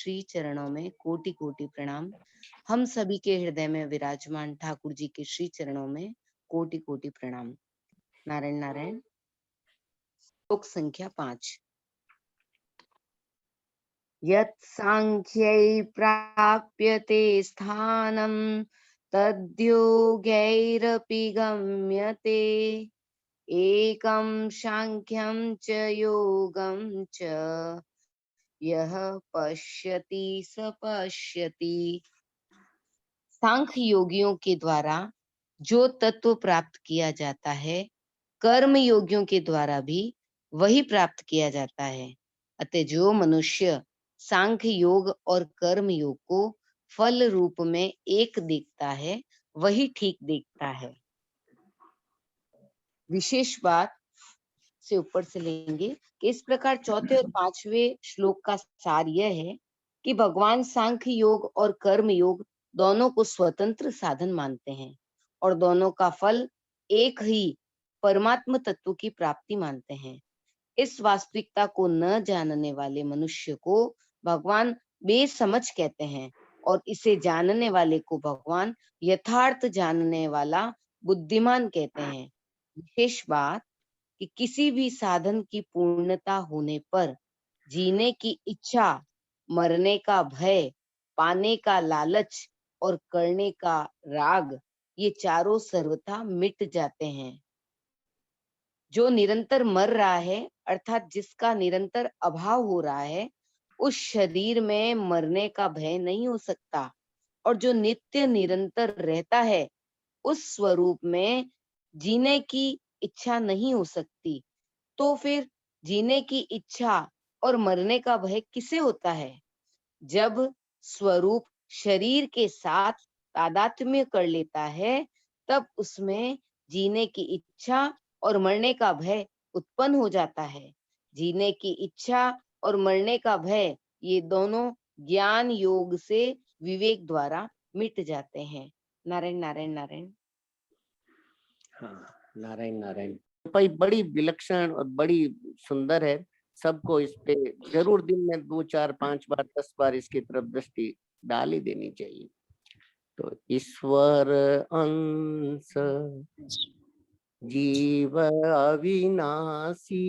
श्री चरणों में कोटि कोटि प्रणाम। हम सभी के हृदय में विराजमान ठाकुर जी के श्री चरणों में कोटि कोटि प्रणाम। नारायण नारायण। श्लोक संख्या 5। यत् सांख्यै प्राप्यते स्थानं तद्योगैरपि गम्यते। एकं सांख्यं च योगं च यह पश्यति स पश्यति। सांख्य योगियों के द्वारा जो तत्व प्राप्त किया जाता है, कर्म योगियों के द्वारा भी वही प्राप्त किया जाता है। अतः जो मनुष्य सांख्य योग और कर्म योग को फल रूप में एक देखता है, वही ठीक देखता है। विशेष बात से ऊपर से लेंगे कि इस प्रकार चौथे और पांचवें श्लोक का सार यह है कि भगवान सांख्य योग और कर्म योग दोनों को स्वतंत्र साधन मानते हैं और दोनों का फल एक ही परमात्म तत्व की प्राप्ति मानते हैं। इस वास्तविकता को न जानने वाले मनुष्य को भगवान बेसमझ कहते हैं और इसे जानने वाले को भगवान यथार्थ जानने वाला बुद्धिमान कहते हैं। विशेष बात कि किसी भी साधन की पूर्णता होने पर जीने की इच्छा, मरने का भय, पाने का लालच और करने का राग, ये चारों सर्वथा मिट जाते हैं। जो निरंतर मर रहा है अर्थात जिसका निरंतर अभाव हो रहा है, उस शरीर में मरने का भय नहीं हो सकता, और जो नित्य निरंतर रहता है उस स्वरूप में जीने की इच्छा नहीं हो सकती। तो फिर जीने की इच्छा और मरने का भय किसे होता है? जब स्वरूप शरीर के साथ तादात्म्य कर लेता है, तब उसमें जीने की इच्छा और मरने का भय उत्पन्न हो जाता है। जीने की इच्छा और मरने का भय, ये दोनों ज्ञान योग से विवेक द्वारा मिट जाते हैं। नारायण नारायण नारायण। हाँ, नारायण नारायण। भाई बड़ी विलक्षण और बड़ी सुंदर है। सबको इस पे जरूर दिन में 2, 4, 5 बार 10 बार इसकी तरफ दृष्टि डाल ही देनी चाहिए। तो ईश्वर अंश जीव अविनाशी,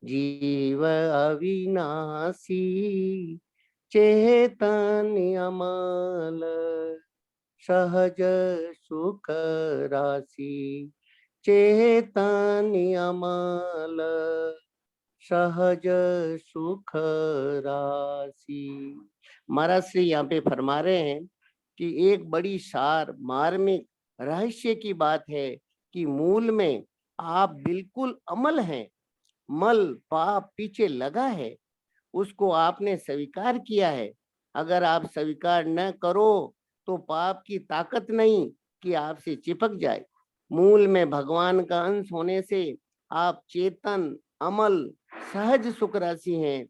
जीव अविनाशी, चेतन अमल सहज सुख राशि, चेतन अमल सहज सुख राशि। महाराज श्री यहाँ पे फरमा रहे हैं कि एक बड़ी सार मार्मिक रहस्य की बात है कि मूल में आप बिल्कुल अमल हैं, मल पाप पीछे लगा है, उसको आपने स्वीकार किया है। अगर आप स्वीकार न करो तो पाप की ताकत नहीं कि आपसे चिपक जाए। मूल में भगवान का अंश होने से आप चेतन अमल सहज सुख राशि हैं।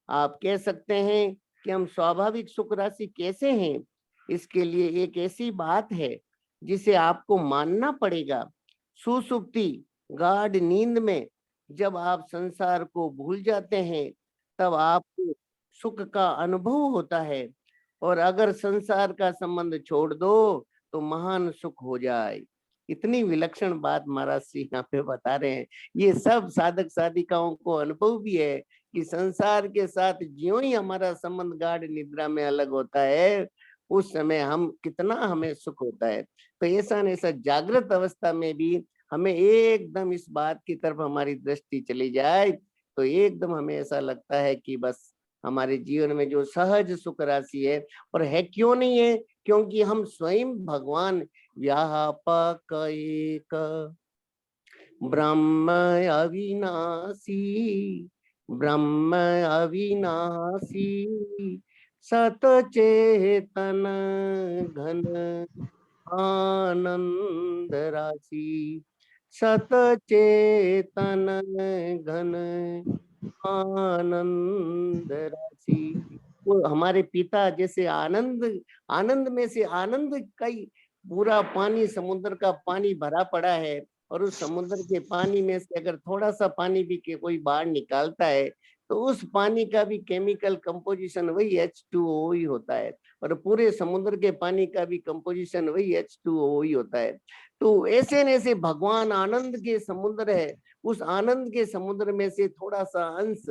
आप कह सकते हैं कि हम स्वाभाविक सुख राशि कैसे हैं? इसके लिए एक ऐसी बात है जिसे आपको मानना पड़ेगा। सुसुप्ति गाढ़ नींद में जब आप संसार को भूल जाते हैं, तब आपको सुख का अनुभव होता है, और अगर संसार का संबंध छोड़ दो तो महान सुख हो जाए। इतनी विलक्षण बात महाराज श्री यहाँ पे बता रहे हैं। ये सब साधक साधिकाओं को अनुभव भी है कि संसार के साथ ज्यों ही हमारा संबंध गाढ़ निद्रा में अलग होता है, उस समय हम कितना हमें सुख होता है। तो ऐसा न ऐसा जागृत अवस्था में भी हमें एकदम इस बात की तरफ हमारी दृष्टि चली जाए तो एकदम हमें ऐसा लगता है कि बस हमारे जीवन में जो सहज सुख राशि है, और है क्यों नहीं है? क्योंकि हम स्वयं भगवान व्यापक एक ब्रह्म अविनाशी, ब्रह्म अविनाशी, सत चेतन घन आनंद राशि, सत चेतन घन आनंद राशि। वो हमारे पिता जैसे आनंद, आनंद में से आनंद का ही पूरा पानी, समुद्र का पानी भरा पड़ा है, और उस समुद्र के पानी में से अगर थोड़ा सा पानी भी के कोई बाहर निकालता है तो उस पानी का भी केमिकल कंपोजिशन वही H2O ही होता है, और पूरे समुद्र के पानी का भी कंपोजिशन वही H2O ही होता है। तो ऐसे न ऐसे भगवान आनंद के समुद्र है, उस आनंद के समुद्र में से थोड़ा सा अंश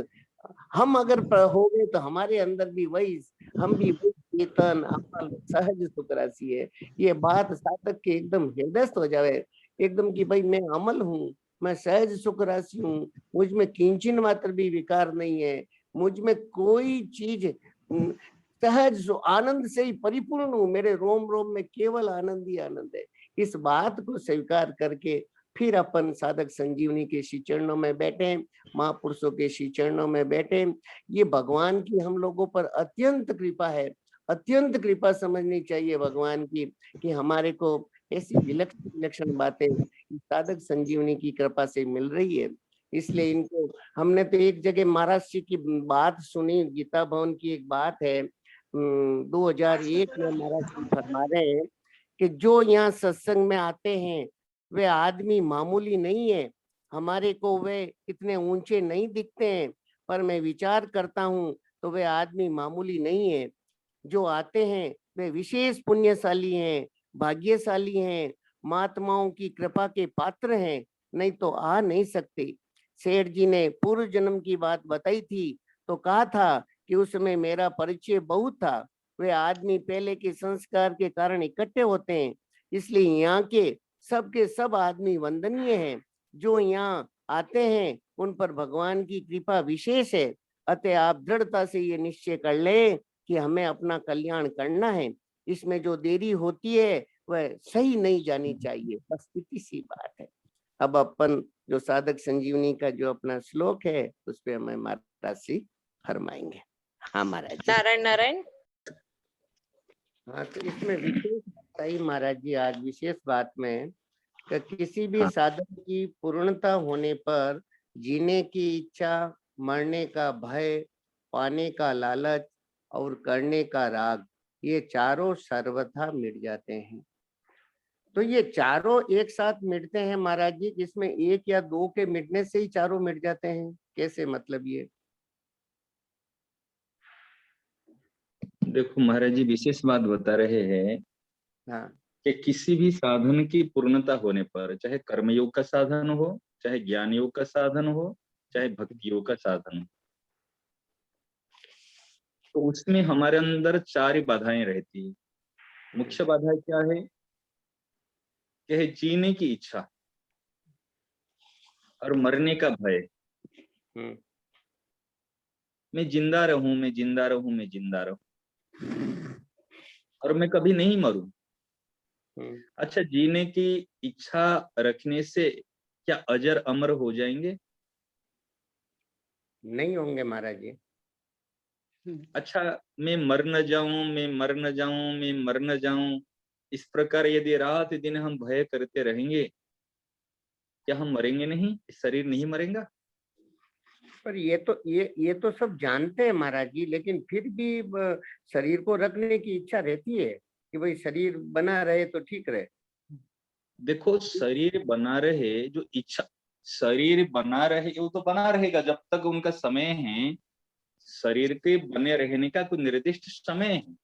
हम अगर हो गए तो हमारे अंदर भी वही, हम भी वही चेतन अमल सहज सुख राशि है। ये बात साधक के एकदम हृदयस्थ हो जाए, एकदम कि भाई मैं अमल हूँ, मैं सहज सुख राशि हूँ, मुझ में किंचन मात्र भी विकार नहीं है, मुझ में कोई चीज सहज आनंद से ही परिपूर्ण हूँ, मेरे रोम रोम में केवल आनंद ही आनंद है। इस बात को स्वीकार करके फिर अपन साधक संजीवनी के श्री चरणों में बैठे, महापुरुषों के श्री चरणों में बैठे। ये भगवान की हम लोगों पर अत्यंत कृपा है, अत्यंत कृपा समझनी चाहिए भगवान की, कि हमारे को ऐसी विलक्षण विलक्षण बातें साधक संजीवनी की कृपा से मिल रही है। इसलिए इनको हमने तो एक जगह महाराज जी की बात सुनी, गीता भवन की एक बात है, 2001 में महाराज जी फरमा रहे हैं कि जो यहाँ सत्संग में आते हैं वे आदमी मामूली नहीं है, हमारे को वे इतने ऊंचे नहीं दिखते हैं, पर मैं विचार करता हूँ तो वे आदमी मामूली नहीं है। जो आते हैं वे विशेष पुण्यशाली हैं, भाग्यशाली हैं, महात्माओं की कृपा के पात्र हैं, नहीं तो आ नहीं सकते। सेठ जी ने पूर्व जन्म की बात बताई थी तो कहा था कि उसमें मेरा परिचय बहुत था। वे आदमी पहले के संस्कार के कारण इकट्ठे होते हैं, इसलिए यहाँ के सब आदमी वंदनीय हैं। जो यहाँ आते हैं उन पर भगवान की कृपा विशेष है। अतः आप दृढ़ता से ये निश्चय कर लें कि हमें अपना कल्याण करना है, इसमें जो देरी होती है वह सही नहीं जानी चाहिए, बस इतनी सी बात है। अब अपन जो साधक संजीवनी का जो अपना श्लोक है उस पे हमें महाराज जी फरमाएंगे। हाँ महाराज जी। नारायण नारायण। हाँ, तो इसमें विशेष सही महाराज जी आज विशेष बात में कि किसी भी साधक की पूर्णता होने पर जीने की इच्छा, मरने का भय, पाने का लालच और करने का राग, ये चारों सर्वथा मिट जाते हैं। तो ये चारों एक साथ मिटते हैं महाराज जी, जिसमें एक या दो के मिटने से ही चारों मिट जाते हैं, कैसे मतलब ये? देखो महाराज जी विशेष बात बता रहे हैं हाँ कि किसी भी साधन की पूर्णता होने पर, चाहे कर्मयोग का साधन हो, चाहे ज्ञान योग का साधन हो, चाहे भक्ति योग का साधन हो, तो उसमें हमारे अंदर चार ही बाधाएं रहती है। मुख्य बाधा क्या है कि है जीने की इच्छा और मरने का भय। मैं जिंदा रहूं, मैं जिंदा रहूं, मैं जिंदा रहूं और मैं कभी नहीं मरूं। अच्छा, जीने की इच्छा रखने से क्या अजर अमर हो जाएंगे? नहीं होंगे महाराज जी। अच्छा, मैं मर न जाऊं, मैं मर न जाऊं, मैं मर न जाऊं, इस प्रकार यदि रात दिन हम भय करते रहेंगे, क्या हम मरेंगे नहीं? शरीर नहीं मरेगा? पर ये तो सब जानते हैं महाराज जी, लेकिन फिर भी शरीर को रखने की इच्छा रहती है कि भाई शरीर बना रहे तो ठीक रहे। देखो, शरीर बना रहे, जो इच्छा, शरीर बना रहे वो तो बना रहेगा जब तक उनका समय है। शरीर के बने रहने का कोई निर्दिष्ट समय है।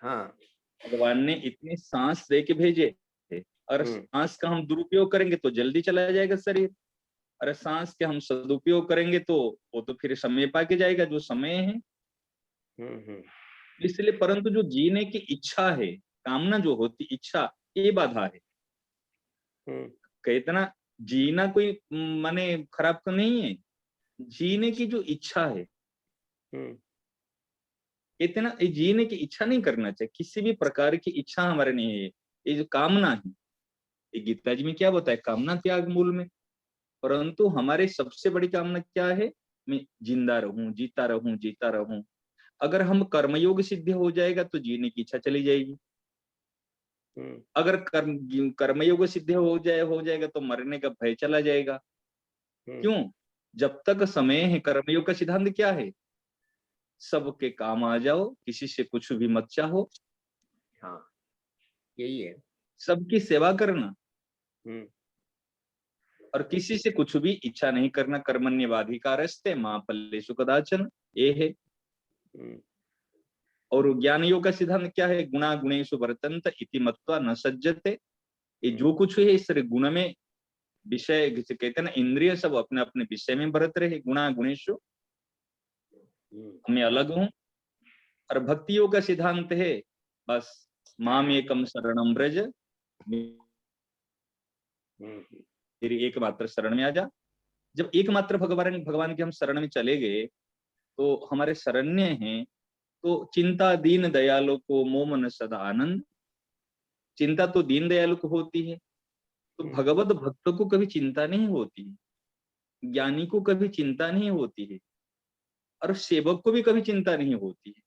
हाँ, भगवान ने इतने सांस दे के भेजे थे, और सांस का हम दुरुपयोग करेंगे तो जल्दी चला जाएगा शरीर, और सांस के हम सदुपयोग करेंगे तो वो तो फिर समय पाके जाएगा जो समय है। इसलिए परंतु जो जीने की इच्छा है, कामना जो होती इच्छा, ये बाधा है। कहतना जीना कोई माने खराब तो नहीं है, जीने की जो इच्छा है, इतना जीने की इच्छा नहीं करना चाहिए। किसी भी प्रकार की इच्छा हमारे नहीं है। ये जो कामना है, ये गीता जी में क्या बताया, कामना त्याग मूल में। परंतु हमारे सबसे बड़ी कामना क्या है? मैं जिंदा रहूं, जीता रहूं, जीता रहूं। अगर हम कर्मयोग सिद्ध हो जाएगा तो जीने की इच्छा चली जाएगी। अगर कर्मयोग सिद्ध हो जाएगा तो मरने का भय चला जाएगा। क्यों? जब तक समय है, कर्मयोग का सिद्धांत क्या है? सबके काम आ जाओ, किसी से कुछ भी मत चाहो। हाँ, यही है। सबकी सेवा करना। और किसी से कुछ भी इच्छा नहीं करना, कर्मण्येवाधिकारस्ते मा फलेषु कदाचन, ये है। और ज्ञान योग का सिद्धांत क्या है? गुणा गुणेषु वर्तन्त इति मत्वा न सज्जते। ये जो कुछ है इस गुण में विषय, जिसे कहते हैं ना इंद्रिय, सब अपने अपने विषय में बरत रहे। गुणा गुणेषु, मैं अलग हूं। और भक्ति योग का सिद्धांत है बस माम एकम शरणम ब्रज, तेरी एकमात्र शरण में आ जा। जब एकमात्र भगवान के हम शरण में चले गए तो हमारे शरण्य हैं, तो चिंता दीन दयालु को मोमन सदा आनंद। चिंता तो दीन दयालु को होती है, तो भगवत भक्त को कभी चिंता नहीं होती है, ज्ञानी को कभी चिंता नहीं होती है, और सेवक को भी कभी चिंता नहीं होती है।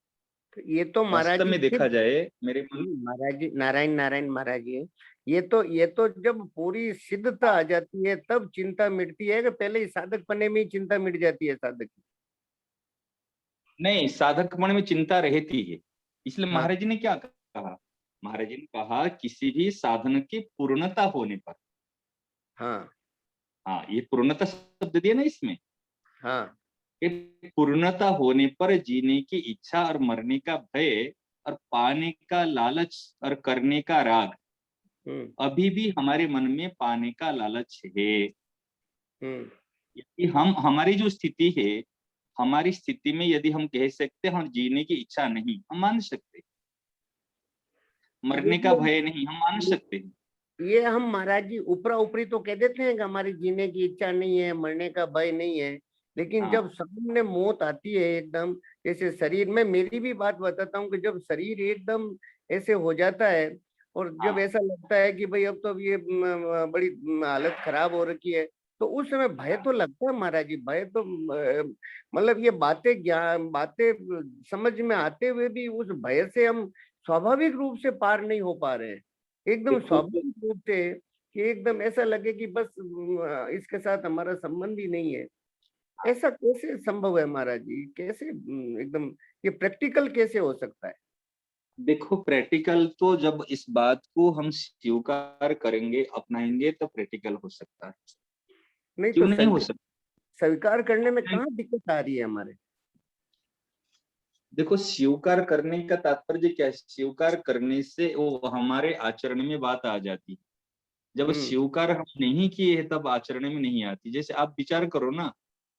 ये तो महाराज वास्तव जी में देखा जाए मेरे महाराज जी, नारायण नारायण महाराज जी, ये तो जब पूरी सिद्धता आ जाती है तब चिंता मिटती है, कि पहले ही साधक पने में ही चिंता मिट जाती है साधक की? नहीं, साधक मन में चिंता रहती है। इसलिए हाँ महाराज जी ने क्या कहा? महाराज जी ने कहा किसी भी साधन की पूर्णता होने पर, हाँ हाँ ये पूर्णता शब्द दिया ना इसमें, हाँ कि पूर्णता होने पर जीने की इच्छा और मरने का भय और पाने का लालच और करने का राग, अभी भी हमारे मन में पाने का लालच है। यदि हम, हमारी जो स्थिति है, हमारी स्थिति में यदि हम कह सकते हैं हम जीने की इच्छा नहीं, हम मान सकते, मरने का भय नहीं, हम मान सकते हैं। ये हम महाराज जी ऊपरा ऊपरी तो कह देते हैं कि हमारी जीने की इच्छा नहीं है, मरने का भय नहीं है, लेकिन जब हाँ सामने मौत आती है एकदम, जैसे शरीर में, मेरी भी बात बताता हूँ कि जब शरीर एकदम ऐसे हो जाता है और जब हाँ ऐसा लगता है कि भाई अब तो ये बड़ी हालत खराब हो रखी है, तो उस समय भय तो लगता है महाराज जी। भय तो मतलब ये बातें ज्ञान बातें समझ में आते हुए भी उस भय से हम स्वाभाविक रूप से पार नहीं हो पा रहे हैं, एकदम देखो, स्वाभाविक रूप से, कि एकदम ऐसा लगे कि बस इसके साथ हमारा संबंध ही नहीं है। ऐसा कैसे संभव है महाराज जी? कैसे एकदम ये प्रैक्टिकल कैसे हो सकता है? देखो प्रैक्टिकल तो जब इस बात को हम स्वीकार करेंगे, अपनाएंगे, तो प्रैक्टिकल हो सकता है। नहीं क्यों तो नहीं हो स्वीकार करने में सकता? कहाँ दिक्कत आ रही है हमारे? देखो स्वीकार करने का तात्पर्य क्या है? स्वीकार करने से वो हमारे आचरण में बात आ जाती है। जब हम्म स्वीकार हम नहीं किए हैं तब आचरण में नहीं आती। जैसे आप विचार करो ना,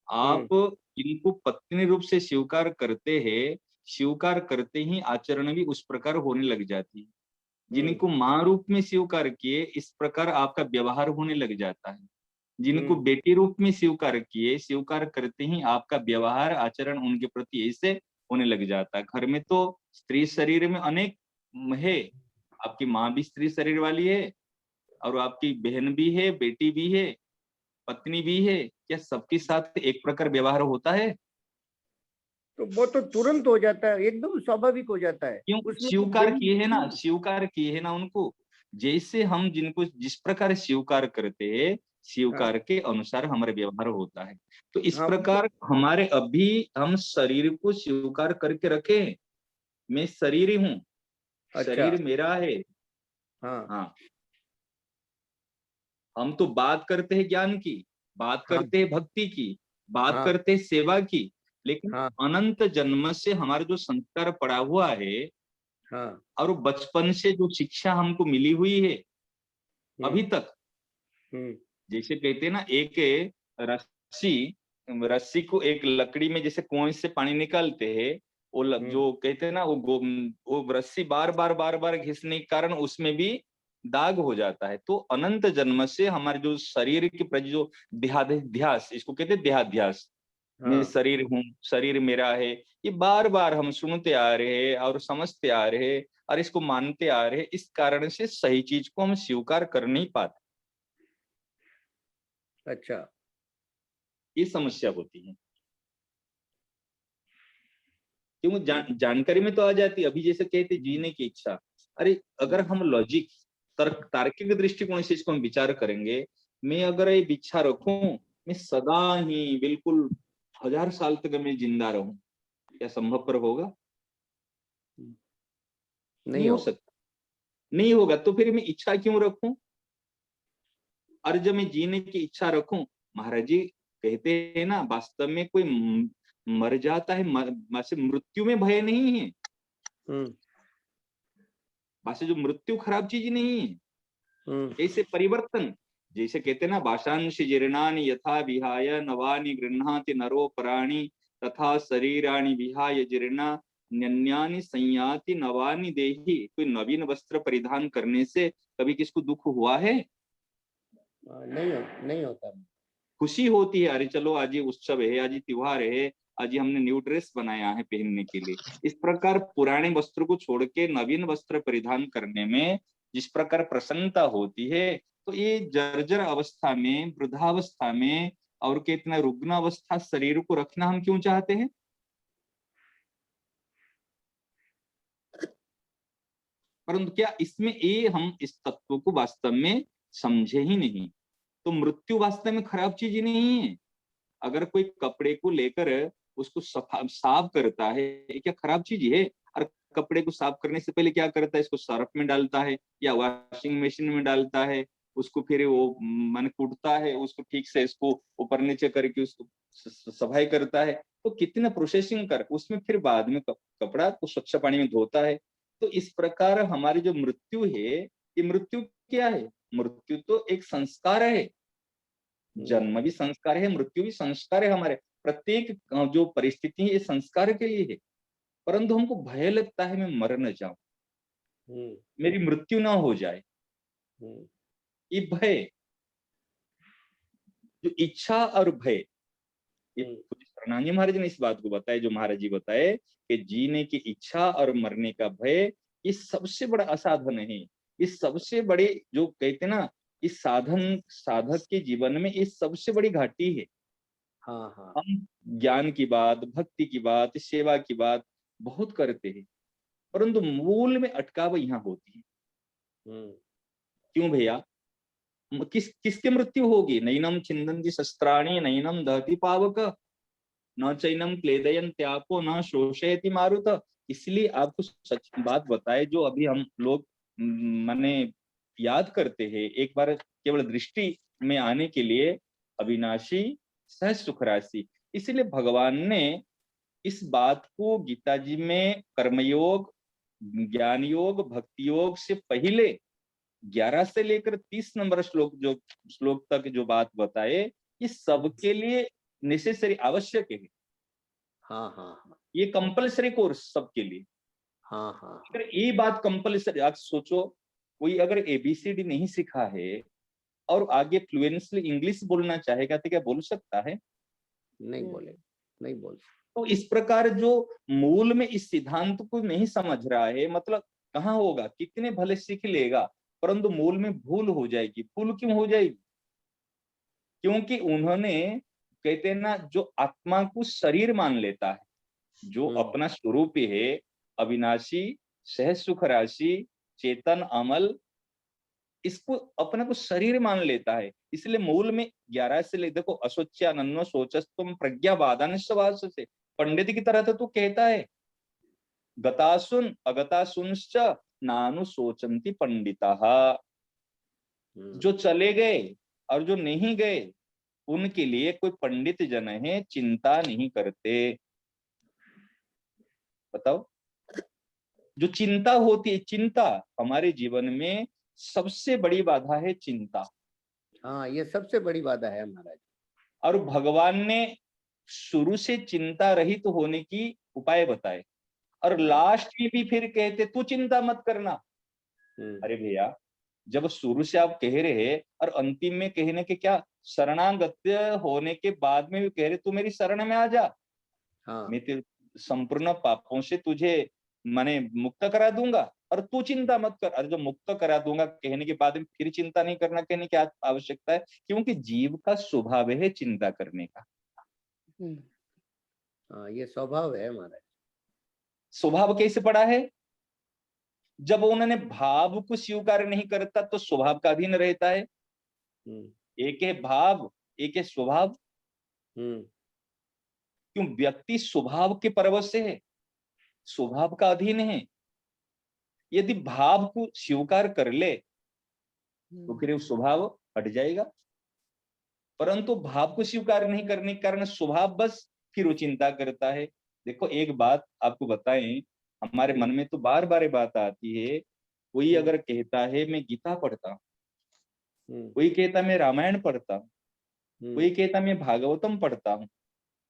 हम्म आप इनको पत्नी रूप से स्वीकार करते हैं, स्वीकार करते ही आचरण भी उस प्रकार होने लग जाती है। हम्म जिनको माँ रूप में स्वीकार किए, इस प्रकार आपका व्यवहार होने लग जाता है। जिनको हम्म बेटी रूप में स्वीकार किए, स्वीकार करते ही आपका व्यवहार आचरण उनके प्रति ऐसे होने लग जाता है। घर में तो स्त्री शरीर में अनेक है, आपकी माँ भी स्त्री शरीर वाली है, और आपकी बहन भी है, बेटी भी है, पत्नी भी है। क्या सबके साथ एक प्रकार व्यवहार होता है? तो वो तो तुरंत हो जाता है, एकदम स्वाभाविक हो जाता है, क्यों? उसमें तो स्वीकार देरी। किए है ना, स्वीकार किए है ना उनको। जैसे हम जिनको जिस प्रकार स्वीकार करते हैं, हाँ स्वीकार के अनुसार हमारा व्यवहार होता है। तो इस हाँ प्रकार हमारे अभी हम शरीर को स्वीकार करके रखे, मैं शरीर ही हूँ, अच्छा शरीर मेरा है। हाँ हाँ, हम तो बात करते हैं ज्ञान की, बात हाँ करते हैं भक्ति की, बात हाँ करते हैं सेवा की, लेकिन हाँ अनंत जन्म से हमारा जो संस्कार पड़ा हुआ है, हाँ और बचपन से जो शिक्षा हमको मिली हुई है अभी हम्म तक, हम्म जैसे कहते हैं ना, एक रस्सी, रस्सी को एक लकड़ी में जैसे कुएं से पानी निकालते हैं, वो हम्म जो कहते हैं ना, वो रस्सी बार बार घिसने के कारण उसमें भी दाग हो जाता है। तो अनंत जन्म से हमारे जो शरीर के प्रति जो देहाध्यास, इसको कहते हैं देहाध्यास, मैं हाँ शरीर हूँ, शरीर मेरा है, ये बार बार हम सुनते आ रहे हैं और समझते आ रहे हैं और इसको मानते आ रहे हैं। इस कारण से सही चीज को हम स्वीकार कर नहीं पाते, अच्छा ये समस्या होती है। क्यों? जानकारी में तो आ जाती है। अभी जैसे कहते जीने की इच्छा, अरे अगर हम लॉजिक, तार्किक दृष्टिकोण से इसको हम विचार करेंगे, मैं अगर ये इच्छा रखूं, मैं सदा ही बिल्कुल 1000 साल तक मैं जिंदा रहूं, क्या संभव पर होगा? नहीं नहीं हो होगा। सकता। नहीं होगा, तो फिर मैं इच्छा क्यों रखूं? और जब मैं जीने की इच्छा रखूं, महाराज जी कहते हैं ना, वास्तव में कोई मर जाता है, मृत्यु में भय नहीं है। वैसे जो मृत्यु खराब चीज नहीं है, ऐसे परिवर्तन, जैसे कहते हैं ना, भाषांश जीर्णानि यथा विहाय नवानि गृह्णाति नरो पराणि तथा शरीराणि विहाय जीर्णा न्यन्यानि संयाति नवानि देहि। कोई नवीन वस्त्र परिधान करने से कभी किसको दुख हुआ है? नहीं होता। खुशी होती है, अरे चलो आज ये उत्सव है, आज ये त्योहार है, आज ये हमने न्यू ड्रेस बनाया है पहनने के लिए। इस प्रकार पुराने वस्त्र को छोड़ के नवीन वस्त्र परिधान करने में जिस प्रकार प्रसन्नता होती है, तो ये जर्जर अवस्था में, वृद्धावस्था में और कितना रुग्ण अवस्था शरीर को रखना हम क्यों चाहते हैं? परंतु क्या इसमें ये हम इस तत्व को वास्तव में समझे ही नहीं। तो मृत्यु वास्तव में खराब चीज नहीं है। अगर कोई कपड़े को लेकर उसको साफ करता है, ये क्या खराब चीज है? और कपड़े को साफ करने से पहले क्या करता है? इसको सर्फ में डालता है या वॉशिंग मशीन में डालता है, उसको फिर वो मन कूटता है, उसको ठीक से इसको ऊपर नीचे करके उसको सफाई करता है। तो कितना प्रोसेसिंग कर उसमें फिर बाद में कपड़ा को स्वच्छ पानी में धोता है। तो इस प्रकार हमारी जो मृत्यु है, ये मृत्यु क्या है? मृत्यु तो एक संस्कार है। जन्म भी संस्कार है, मृत्यु भी संस्कार है। हमारे प्रत्येक जो परिस्थिति है ये संस्कार के लिए है। परंतु हमको भय लगता है मैं मर न जाऊं, मेरी मृत्यु ना हो जाए। ये भय, जो इच्छा और भय, ये शरणांगी महाराज ने इस बात को बताया, जो महाराज जी बताए कि जीने की इच्छा और मरने का भय, ये सबसे बड़ा असाधन है। इस सबसे बड़े जो कहते ना, इस साधक के जीवन में ये सबसे बड़ी घाटी है। हाँ। हम ज्ञान की बात, भक्ति की बात, सेवा की बात बहुत करते हैं, परंतु मूल में अटकाव यहाँ होती है। क्यों भैया? किसके मृत्यु होगी? नैनम छिंदन्ति शस्त्राणि नैनम दहति पावक न चैनम क्लेदयन त्यापो न शोषयति मारुत। इसलिए आपको सच बात बताए, जो अभी हम लोग माने याद करते हैं, एक बार केवल दृष्टि में आने के लिए, अविनाशी सहज सुख राशि। इसलिए भगवान ने इस बात को गीता जी में कर्मयोग, ज्ञान योग, भक्ति योग से पहले 11 से लेकर 30 नंबर श्लोक तक जो बात बताए, ये सबके लिए नेसेसरी, आवश्यक है। हाँ। ये कंपलसरी कोर्स सबके लिए। हाँ। अगर ये बात कंपलसरी, आप सोचो, कोई अगर एबीसीडी नहीं सीखा है और आगे फ्लुएंटली इंग्लिश बोलना चाहेगा तो क्या बोल सकता है? नहीं बोल। तो इस प्रकार जो मूल में इस सिद्धांत को नहीं समझ रहा है, मतलब कहाँ होगा, कितने भले सीख लेगा, परंतु मूल में भूल हो जाएगी। भूल क्यों हो जाएगी? क्योंकि उन्होंने, कहते हैं ना, जो आत्मा को शरीर मान लेता है, जो अपना स्वरूप है, अविनाशी, सहज सुख राशि, चेतन, अमल, इसको अपने को शरीर मान लेता है। इसलिए मूल में 11 से ले, देखो, असोच्यानन्नो सोचस्तुम प्रज्ञावादान सवास से, पंडित की तरह तो कहता है, गतासुन अगतासुंश्च नानु सोचंती पंडिताः। जो चले गए और जो नहीं गए, उनके लिए कोई पंडित जन है, चिंता नहीं करते। बताओ, जो चिंता होती है, चिंता हमारे जीवन में सबसे बड़ी बाधा है, चिंता। हाँ, ये सबसे बड़ी बाधा है महाराज। और भगवान ने शुरू से चिंता रहित तो होने की उपाय बताए, और लास्ट में भी फिर कहते तू चिंता मत करना। अरे भैया, जब शुरू से आप कह रहे हैं और अंतिम में कहने के क्या, शरणागत्य होने के बाद में भी कह रहे तू मेरी शरण में आ जा। मैं तेरे संपूर्ण पापों से तुझे माने मुक्त करा दूंगा और तू चिंता मत कर। अरे जो मुक्त करा दूंगा कहने के बाद में फिर चिंता नहीं करना कहने की आवश्यकता है? क्योंकि जीव का स्वभाव है चिंता करने का। ये स्वभाव है महाराज। स्वभाव कैसे पड़ा है? जब उन्होंने भाव को स्वीकार नहीं करता तो स्वभाव का अधीन रहता है। एक है भाव, एक है स्वभाव। क्यों? व्यक्ति स्वभाव के परवश से है, स्वभाव का अधीन है। यदि भाव को स्वीकार कर ले तो फिर स्वभाव हट जाएगा। परंतु भाव को स्वीकार नहीं करने के कारण स्वभाव बस फिर वो चिंता करता है। देखो एक बात आपको बताएं, हमारे मन में तो बार बार ये बात आती है, कोई अगर कहता है मैं गीता पढ़ता हूँ, कोई कहता मैं रामायण पढ़ता हूँ, कोई कहता मैं भागवतम पढ़ता हूँ,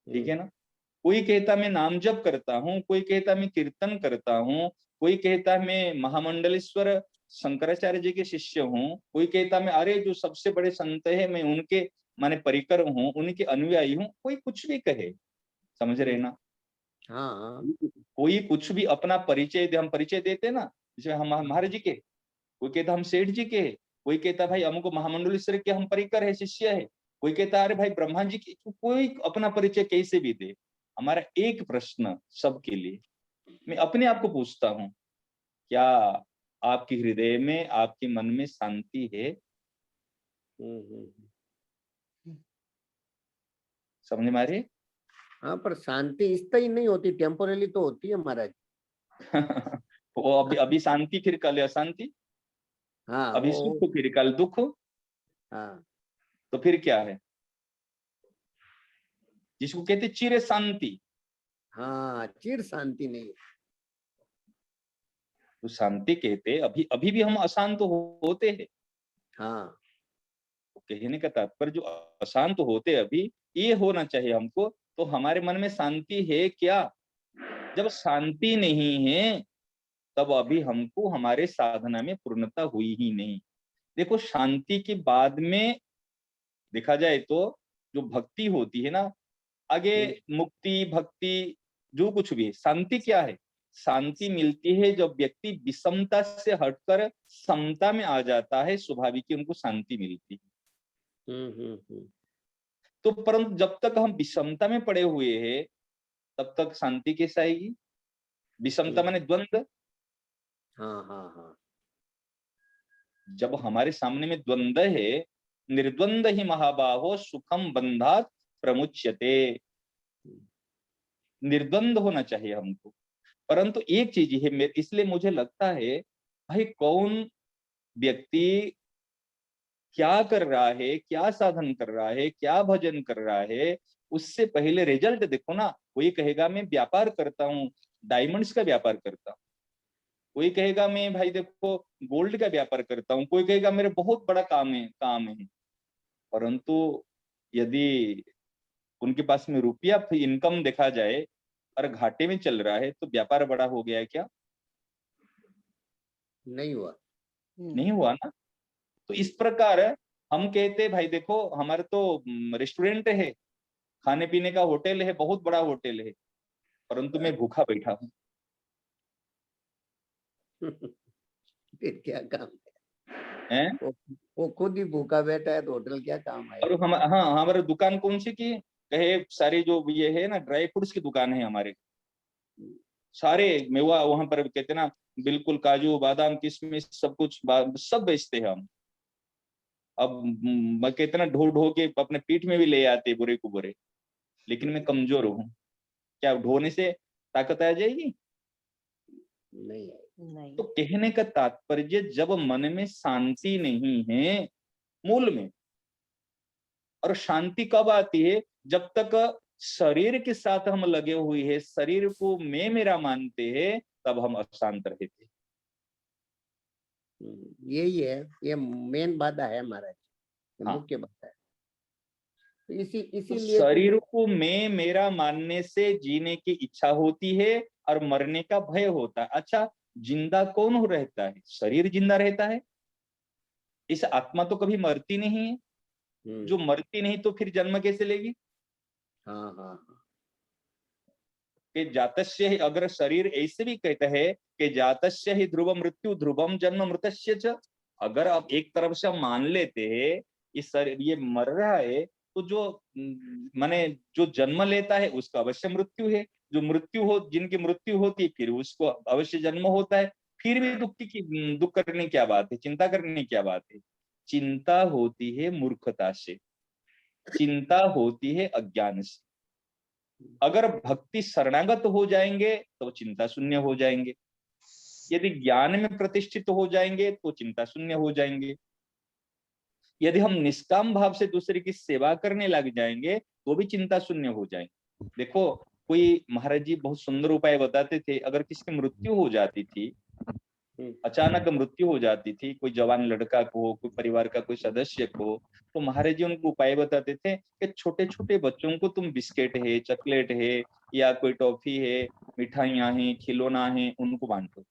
ठीक है ना, कोई कहता मैं नाम जप करता हूँ, कोई कहता मैं कीर्तन करता हूँ, कोई कहता मैं महामंडलेश्वर शंकराचार्य जी के शिष्य हूँ, कोई कहता मैं अरे जो सबसे बड़े संत है मैं उनके माने परिकर हूँ, उनके अनुयायी हूँ, कोई कुछ भी कहे, समझ रहे ना। हाँ कोई कुछ भी अपना परिचय दे, हम परिचय देते ना, जैसे हम महाराज जी के, कोई कहता हम सेठ जी के, कोई कहता भाई हमको महामंडलेश्वर के हम परिकर है, शिष्य है, कोई कहता अरे भाई ब्रह्मा जी की, कोई अपना परिचय कैसे भी दे। हमारा एक प्रश्न सबके लिए, मैं अपने आप को पूछता हूँ, क्या आपके हृदय में आपके मन में शांति है? समझ में आ रही? हाँ, पर शांति स्थायी नहीं होती, टेम्पोरली तो होती है महाराज। वो अभी शांति फिर कल अशांति, हाँ अभी सुख फिर कल दुख, हाँ तो फिर क्या है जिसको कहते चिर शांति। हाँ, चिर शांति नहीं है। तो शांति कहते अभी अभी भी हम अशांत होते हैं। हाँ, तो कहने का तात्पर्य जो अशांत होते अभी, ये होना चाहिए हमको, तो हमारे मन में शांति है क्या? जब शांति नहीं है तब अभी हमको हमारे साधना में पूर्णता हुई ही नहीं। देखो शांति के बाद में देखा जाए तो जो भक्ति होती है ना, आगे मुक्ति भक्ति जो कुछ भी है, शांति क्या है? शांति मिलती है जब व्यक्ति विषमता से हटकर समता में आ जाता है, स्वाभाविक ही उनको शांति मिलती है। तो परंतु जब तक हम विषमता में पड़े हुए हैं तब तक शांति कैसे आएगी? विषमता माने द्वंद्व। हाँ हाँ हाँ, जब हमारे सामने में द्वंद्व है, निर्द्वंद ही महाबाहो सुखम बंधात प्रमुच्यते, निर्द्वंद होना चाहिए हमको। परंतु एक चीज है, इसलिए मुझे लगता है भाई कौन व्यक्ति क्या कर रहा है, क्या साधन कर रहा है, क्या भजन कर रहा है, उससे पहले रिजल्ट देखो ना। कोई कहेगा मैं व्यापार करता हूँ, डायमंड्स का व्यापार करता हूँ, कोई कहेगा मैं भाई देखो गोल्ड का व्यापार करता हूँ, कोई कहेगा मेरे बहुत बड़ा काम है। परंतु यदि उनके पास में रुपया इनकम देखा जाए और घाटे में चल रहा है तो व्यापार बड़ा हो गया है क्या? नहीं हुआ। नहीं हुआ ना। तो इस प्रकार हम कहते भाई देखो हमारे तो रेस्टोरेंट है, खाने पीने का होटल है, बहुत बड़ा होटल है, परंतु मैं भूखा बैठा हूँ। फिर क्या काम हैं? वो खुद ही भूखा बैठा है तो होटल क्या काम और आएगा। हम हाँ हमारे दुकान कौन सी की कहे, सारी जो ये है ना ड्राई फ्रूट्स की दुकान है हमारे, सारे मेवा वहां पर कहते ना, बिल्कुल काजू बादाम किशमिश सब कुछ सब बेचते हैं हम। अब मैं कहते ना ढो ढो के अपने पीठ में भी ले आते बुरे को बुरे, लेकिन मैं कमजोर हूँ। क्या ढोने से ताकत आ जाएगी? नहीं नहीं। तो कहने का तात्पर्य जब मन में शांति नहीं है मूल में, और शांति कब आती है? जब तक शरीर के साथ हम लगे हुए हैं, शरीर को मैं मेरा मानते हैं, तब हम अशांत रहते। यही है, ये मेन बाधा है महाराज, हाँ। मुख्य बाधा है। तो तो इसीलिए शरीर को मैं मेरा मानने से जीने की इच्छा होती है और मरने का भय होता है। अच्छा जिंदा कौन हो रहता है? शरीर जिंदा रहता है, इस आत्मा तो कभी मरती नहीं है। जो मरती नहीं तो फिर जन्म कैसे लेगी? हाँ हाँ हाँ, कि जातस्य ही, अगर शरीर ऐसे भी कहता है कि जातस्य ही ध्रुव मृत्यु ध्रुवम जन्म मृतस्य च, अगर आप एक तरफ से हम मान लेते हैं इस शरीर ये मर रहा है, तो जो माने जो जन्म लेता है उसका अवश्य मृत्यु है, जो मृत्यु हो जिनकी मृत्यु होती है फिर उसको अवश्य जन्म होता है। फिर भी दुख करने की क्या बात है, चिंता करने की क्या बात है? चिंता होती है मूर्खता से, चिंता होती है अज्ञान से। अगर भक्ति शरणागत हो जाएंगे तो चिंता शून्य हो जाएंगे, यदि ज्ञान में प्रतिष्ठित हो जाएंगे तो चिंता शून्य हो जाएंगे। यदि हम निष्काम भाव से दूसरे की सेवा करने लग जाएंगे तो भी चिंता शून्य हो जाएंगे। देखो, कोई महाराज जी बहुत सुंदर उपाय बताते थे। अगर किसी की मृत्यु हो जाती थी, अचानक मृत्यु हो जाती थी, कोई जवान लड़का को, कोई परिवार का कोई सदस्य को, तो महाराज जी उनको उपाय बताते थे कि छोटे छोटे बच्चों को तुम बिस्किट है, चॉकलेट है, या कोई टॉफी है, मिठाइयां हैं, खिलौना है, उनको बांटो।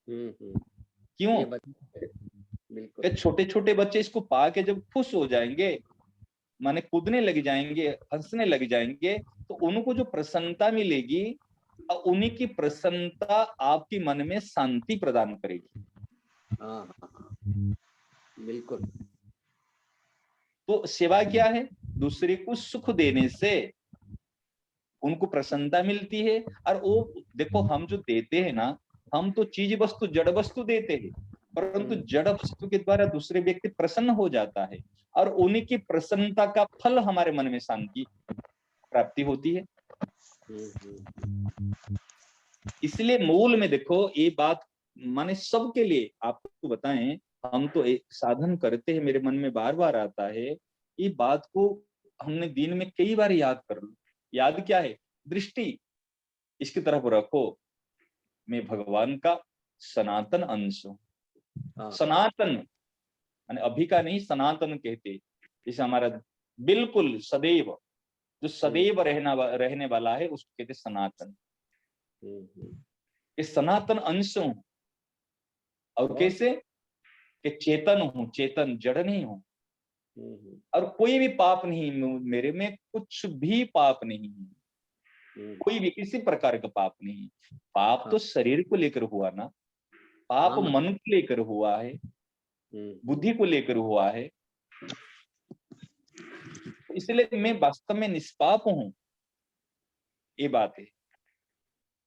क्यों? ये बिल्कुल। कि छोटे छोटे बच्चे इसको पा के जब खुश हो जाएंगे, माने कूदने लग जाएंगे, हंसने लग जाएंगे, तो उनको जो प्रसन्नता मिलेगी, उन्हीं की प्रसन्नता आपकी मन में शांति प्रदान करेगी। हाँ, बिल्कुल। तो सेवा क्या है? दूसरे को सुख देने से उनको प्रसन्नता मिलती है। और वो देखो, हम जो देते हैं ना, हम तो चीज वस्तु, जड़ वस्तु देते हैं, परंतु जड़ वस्तु के द्वारा दूसरे व्यक्ति प्रसन्न हो जाता है, और उन्हीं की प्रसन्नता का फल हमारे मन में शांति प्राप्ति होती है। इसलिए मूल में देखो, ये बात माने सबके लिए आपको बताएं, हम तो एक साधन करते हैं, मेरे मन में बार बार आता है, ये बात को हमने दिन में कई बार याद कर लो। याद क्या है? दृष्टि इसकी तरफ रखो, मैं भगवान का सनातन अंश हूं। सनातन यानी अभी का नहीं, सनातन कहते, जैसे हमारा बिल्कुल सदैव, जो सदैव रहने वाला है, उसको कहते सनातन। ये सनातन अंश हूं। और कैसे? कि चेतन हूं, चेतन, जड़ नहीं हूं। और कोई भी पाप नहीं, मेरे में कुछ भी पाप नहीं है, कोई भी किसी प्रकार का पाप नहीं। पाप तो शरीर को लेकर हुआ ना, पाप मन को लेकर हुआ है, बुद्धि को लेकर हुआ है। इसलिए मैं वास्तव में निष्पाप हूं, ये बात है।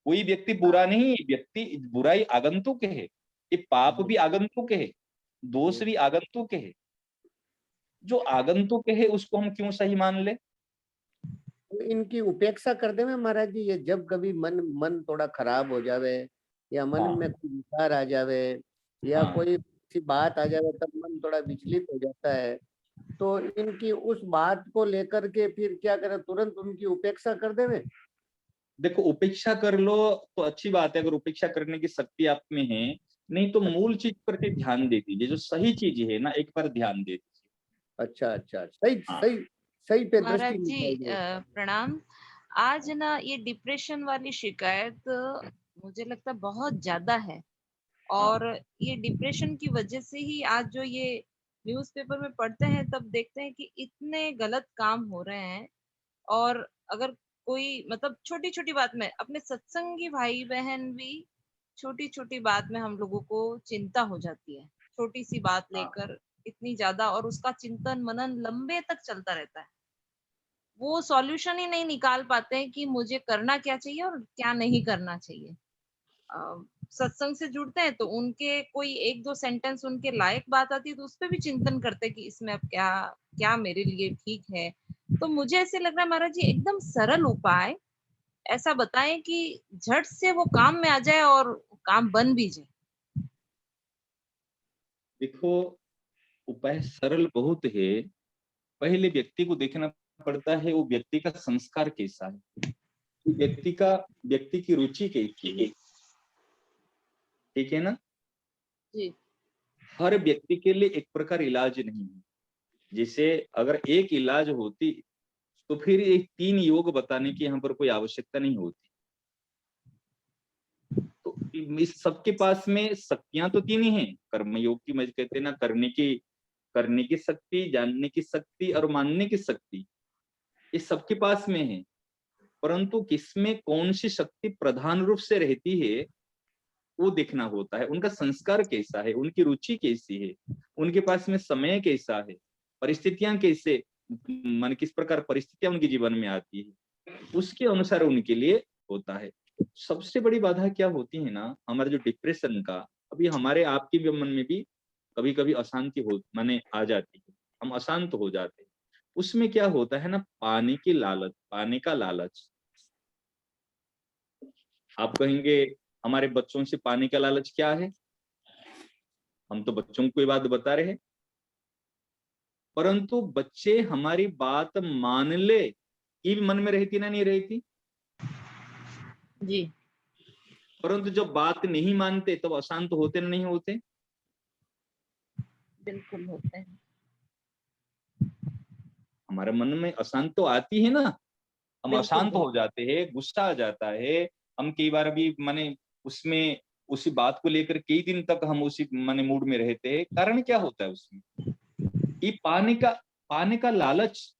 कोई व्यक्ति बुरा नहीं, व्यक्ति बुराई आगंतुक है, ये पाप भी आगंतुक है, दोष भी आगंतुक है। जो आगंतुक है उसको हम क्यों सही मान ले? इनकी उपेक्षा कर दे में महाराज जी, ये जब कभी मन मन थोड़ा खराब हो जावे, या मन में कोई विकार आ जावे, या कोई सी बात आ जावे, तब मन थोड़ा विचलित हो जाता है, तो इनकी उस बात को लेकर के फिर क्या करें, तुरंत उनकी उपेक्षा कर देवे? देखो, उपेक्षा कर लो तो अच्छी बात है, अगर उपेक्षा करने की शक्ति आप में है। नहीं तो मूल चीज पर के ध्यान दे दीजिए, जो सही चीज है ना, एक बार ध्यान दे दीजिए। अच्छा अच्छा, सही हाँ। सही सही पे महाराज दृष्टि जी प्रणाम। आज ना ये डिप्रेशन वाली शिकायत मुझे लगता है बहुत ज्यादा है, और ये डिप्रेशन की वजह से ही आज जो ये न्यूज़पेपर में पढ़ते हैं तब देखते हैं कि इतने गलत काम हो रहे हैं। और अगर कोई मतलब छोटी छोटी बात में, अपने सत्संगी भाई बहन भी छोटी छोटी बात में हम लोगों को चिंता हो जाती है, छोटी सी बात लेकर इतनी ज्यादा, और उसका चिंतन मनन लंबे तक चलता रहता है। वो सॉल्यूशन ही नहीं निकाल पाते हैं कि मुझे करना क्या चाहिए और क्या नहीं करना चाहिए। सत्संग से जुड़ते हैं तो उनके कोई एक दो सेंटेंस उनके लायक बात आती है तो उस पर भी चिंतन करते हैं कि इसमें अब क्या क्या मेरे लिए ठीक है। तो मुझे ऐसे लग रहा है महाराज जी, एकदम सरल उपाय ऐसा बताएं कि झट से वो काम में आ जाए और काम बन भी जाए। देखो, उपाय सरल बहुत है। पहले व्यक्ति को देखना पड़ता है, वो व्यक्ति का संस्कार कैसा है, व्यक्ति की रुचि कैसी है। ठीक है ना? जी। हर व्यक्ति के लिए एक प्रकार इलाज नहीं है। जैसे अगर एक इलाज होती तो फिर एक 3 योग बताने की यहाँ पर कोई आवश्यकता नहीं होती। तो इस सबके पास में शक्तियां तो 3 ही हैं। कर्म योग की मज कहते हैं ना, करने की शक्ति, जानने की शक्ति और मानने की शक्ति, ये सबके पास में है। परंतु किसमें कौन सी शक्ति प्रधान रूप से रहती है, वो देखना होता है। उनका संस्कार कैसा है, उनकी रुचि कैसी है, उनके पास में समय कैसा है, परिस्थितियां कैसे, मान किस प्रकार परिस्थितियां उनके जीवन में आती है, उसके अनुसार उनके लिए होता है। सबसे बड़ी बाधा क्या होती है ना, हमारे जो डिप्रेशन का, अभी हमारे आपके भी मन में भी कभी कभी अशांति हो माने आ जाती है, हम अशांत हो जाते हैं। उसमें क्या होता है ना, पाने की लालच, पाने का लालच। आप कहेंगे हमारे बच्चों से पाने का लालच क्या है? हम तो बच्चों को ये बात बता रहे हैं। परंतु बच्चे हमारी बात मान ले, ये भी मन में रहती ना नहीं रहती। जी परंतु जब बात नहीं मानते तब अशांत होते ना नहीं होते। बिल्कुल होते हैं। हमारे मन में अशांत तो आती है ना, हम बिल्कुल अशांत हो जाते हैं, गुस्सा आ जाता है। हम कई बार भी माने उसमें उसी बात को लेकर कई दिन तक हम उसी माने मूड में रहते हैं। कारण क्या होता है उसमें? ये पाने का लालच।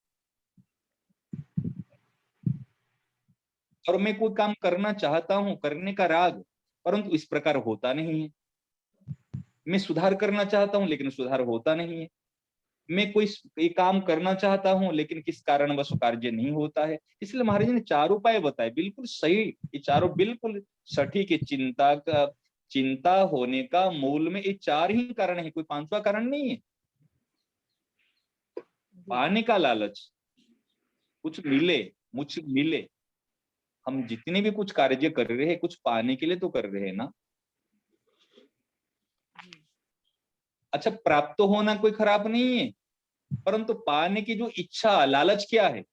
और मैं कोई काम करना चाहता हूं, करने का राग, परंतु इस प्रकार होता नहीं है। मैं सुधार करना चाहता हूं लेकिन सुधार होता नहीं है। मैं कोई काम करना चाहता हूं लेकिन किस कारणवश कार्य नहीं होता है। इसलिए महाराज जी ने चार उपाय बताए, बिल्कुल सही। ये चारों बिल्कुल सटीक है। चिंता होने का मूल में ये चार ही कारण है, कोई पांचवा कारण नहीं है। पाने का लालच, कुछ मिले, मुझे मिले। हम जितने भी कुछ कार्य कर रहे हैं कुछ पाने के लिए तो कर रहे हैं ना। अच्छा, प्राप्त होना कोई खराब नहीं है, परंतु पाने की जो इच्छा, लालच क्या है?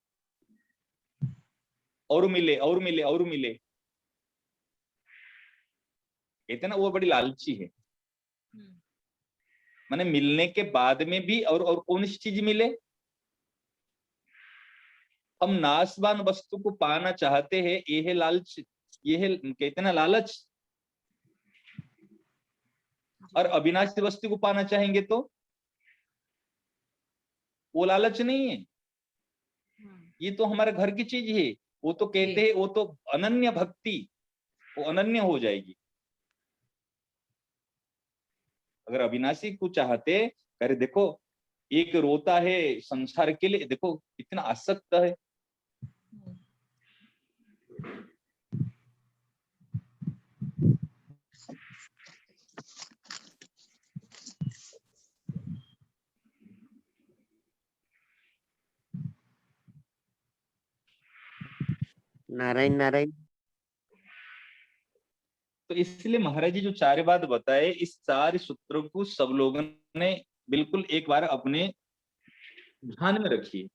और मिले और मिले और मिले, कहते ना वो बड़ी लालची है। माने मिलने के बाद में भी और कौन सी चीज मिले? हम नाशवान वस्तु को पाना चाहते हैं, ये है लालच, ये है कहते ना लालच। और अविनाशी वस्तु को पाना चाहेंगे तो वो लालच नहीं है। ये तो हमारे घर की चीज है। वो तो कहते हैं वो तो अनन्य भक्ति, वो अनन्य हो जाएगी। अगर अविनाशी को चाहते, अरे देखो एक रोता है संसार के लिए, देखो कितना आसक्त है। नारायण नारायण। तो इसलिए महाराज जी जो चार बात बताए, इस चार सूत्रों को सब लोगों ने बिल्कुल एक बार अपने ध्यान में रखिए।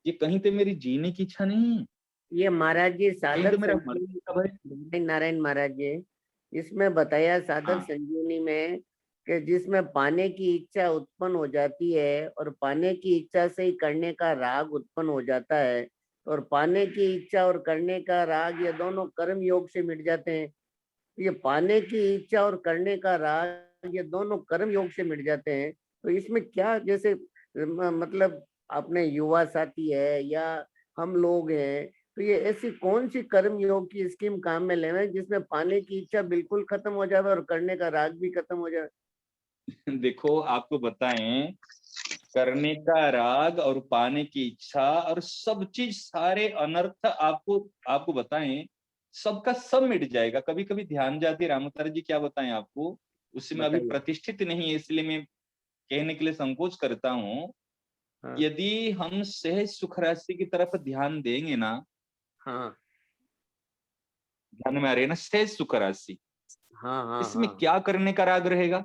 ये कहीं तो मेरी जीने की इच्छा नहीं है, ये महाराज जी कहीं साधक तो मेरा मरने संजीवनी, का भय। नारायण नारायण महाराज जी, इसमें बताया साधक हाँ, संजीवनी में कि जिसमें पाने की इच्छा उत्पन्न हो जाती है और पाने की इच्छा से ही करने का राग उत्पन्न हो जाता है, और पाने की इच्छा और करने का राग ये दोनों कर्म योग से मिट जाते हैं। ये पाने की इच्छा और करने का राग ये दोनों कर्म योग से मिट जाते हैं। तो इसमें क्या, जैसे मतलब अपने युवा साथी है या हम लोग हैं, तो ये ऐसी कौन सी कर्म योग की स्कीम काम में लेवे जिसमें पाने की इच्छा बिल्कुल खत्म हो जाए और करने का राग भी खत्म हो जाए? देखो आपको बताएं, करने का राग और पाने की इच्छा और सब चीज, सारे अनर्थ आपको आपको बताएं, सबका सब मिट जाएगा। कभी कभी ध्यान जाती रामोतर जी क्या बताएं आपको, उसमें अभी बताइए। प्रतिष्ठित नहीं है इसलिए मैं कहने के लिए संकोच करता हूं। हाँ यदि हम सहज सुख राशि की तरफ ध्यान देंगे ना, हाँ ध्यान में आ रही है ना सहज सुख राशि, हाँ हाँ इसमें हाँ, क्या करने का राग रहेगा?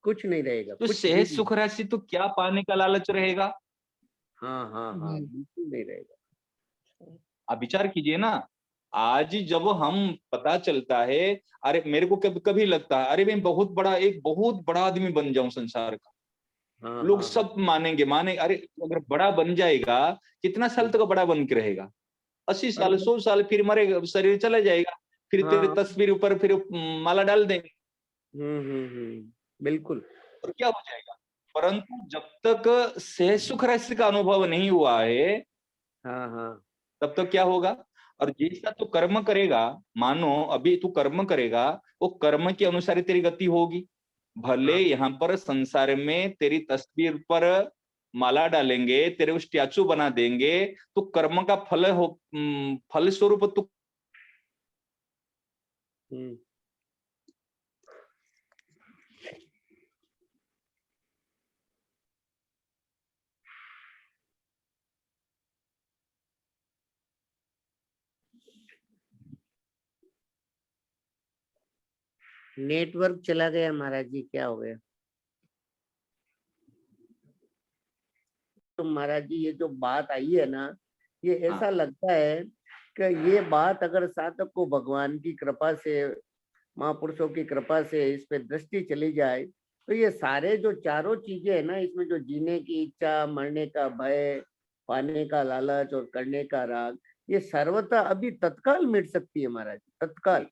कुछ नहीं रहेगा, तो कुछ भी सहज नहीं। सुख राशि तो क्या पाने का लालच रहेगा? हाँ हाँ हाँ, बिल्कुल नहीं रहेगा। आप विचार कीजिए ना। आज जब हम पता चलता है, अरे मेरे को कभी कभी लगता है अरे मैं बहुत बड़ा आदमी बन जाऊं संसार का, हाँ लोग हाँ हाँ, सब माने अरे अगर बड़ा बन जाएगा, कितना साल तक बड़ा बन के रहेगा? 80 साल, और 100 साल, फिर मरेगा, शरीर चला जाएगा, फिर तेरे हाँ, तस्वीर ऊपर फिर माला डाल देंगे बिल्कुल। और क्या हो जाएगा? परंतु जब तक सहज सुख रहस्य का अनुभव नहीं हुआ है, हाँ हाँ तब तक क्या होगा? और जैसा तू कर्म करेगा, मानो अभी तू कर्म करेगा, वो कर्म के अनुसार ही तेरी गति होगी। भले हाँ, यहाँ पर संसार में तेरी तस्वीर पर माला डालेंगे, तेरे को स्टैचू बना देंगे, तो कर्म का फल स्वरूप तू हम्म। नेटवर्क चला गया महाराज जी, क्या हो गया? तुम महाराज जी, ये जो बात आई है ना, ये हाँ। ऐसा लगता है कि ये बात अगर साधक को भगवान की कृपा से, महापुरुषों की कृपा से इस पे दृष्टि चली जाए, तो ये सारे जो चारों चीजें है ना, इसमें जो जीने की इच्छा, मरने का भय, पाने का लालच और करने का राग, ये सर्वथा अभी तत्काल मिट सकती है महाराज, तत्काल।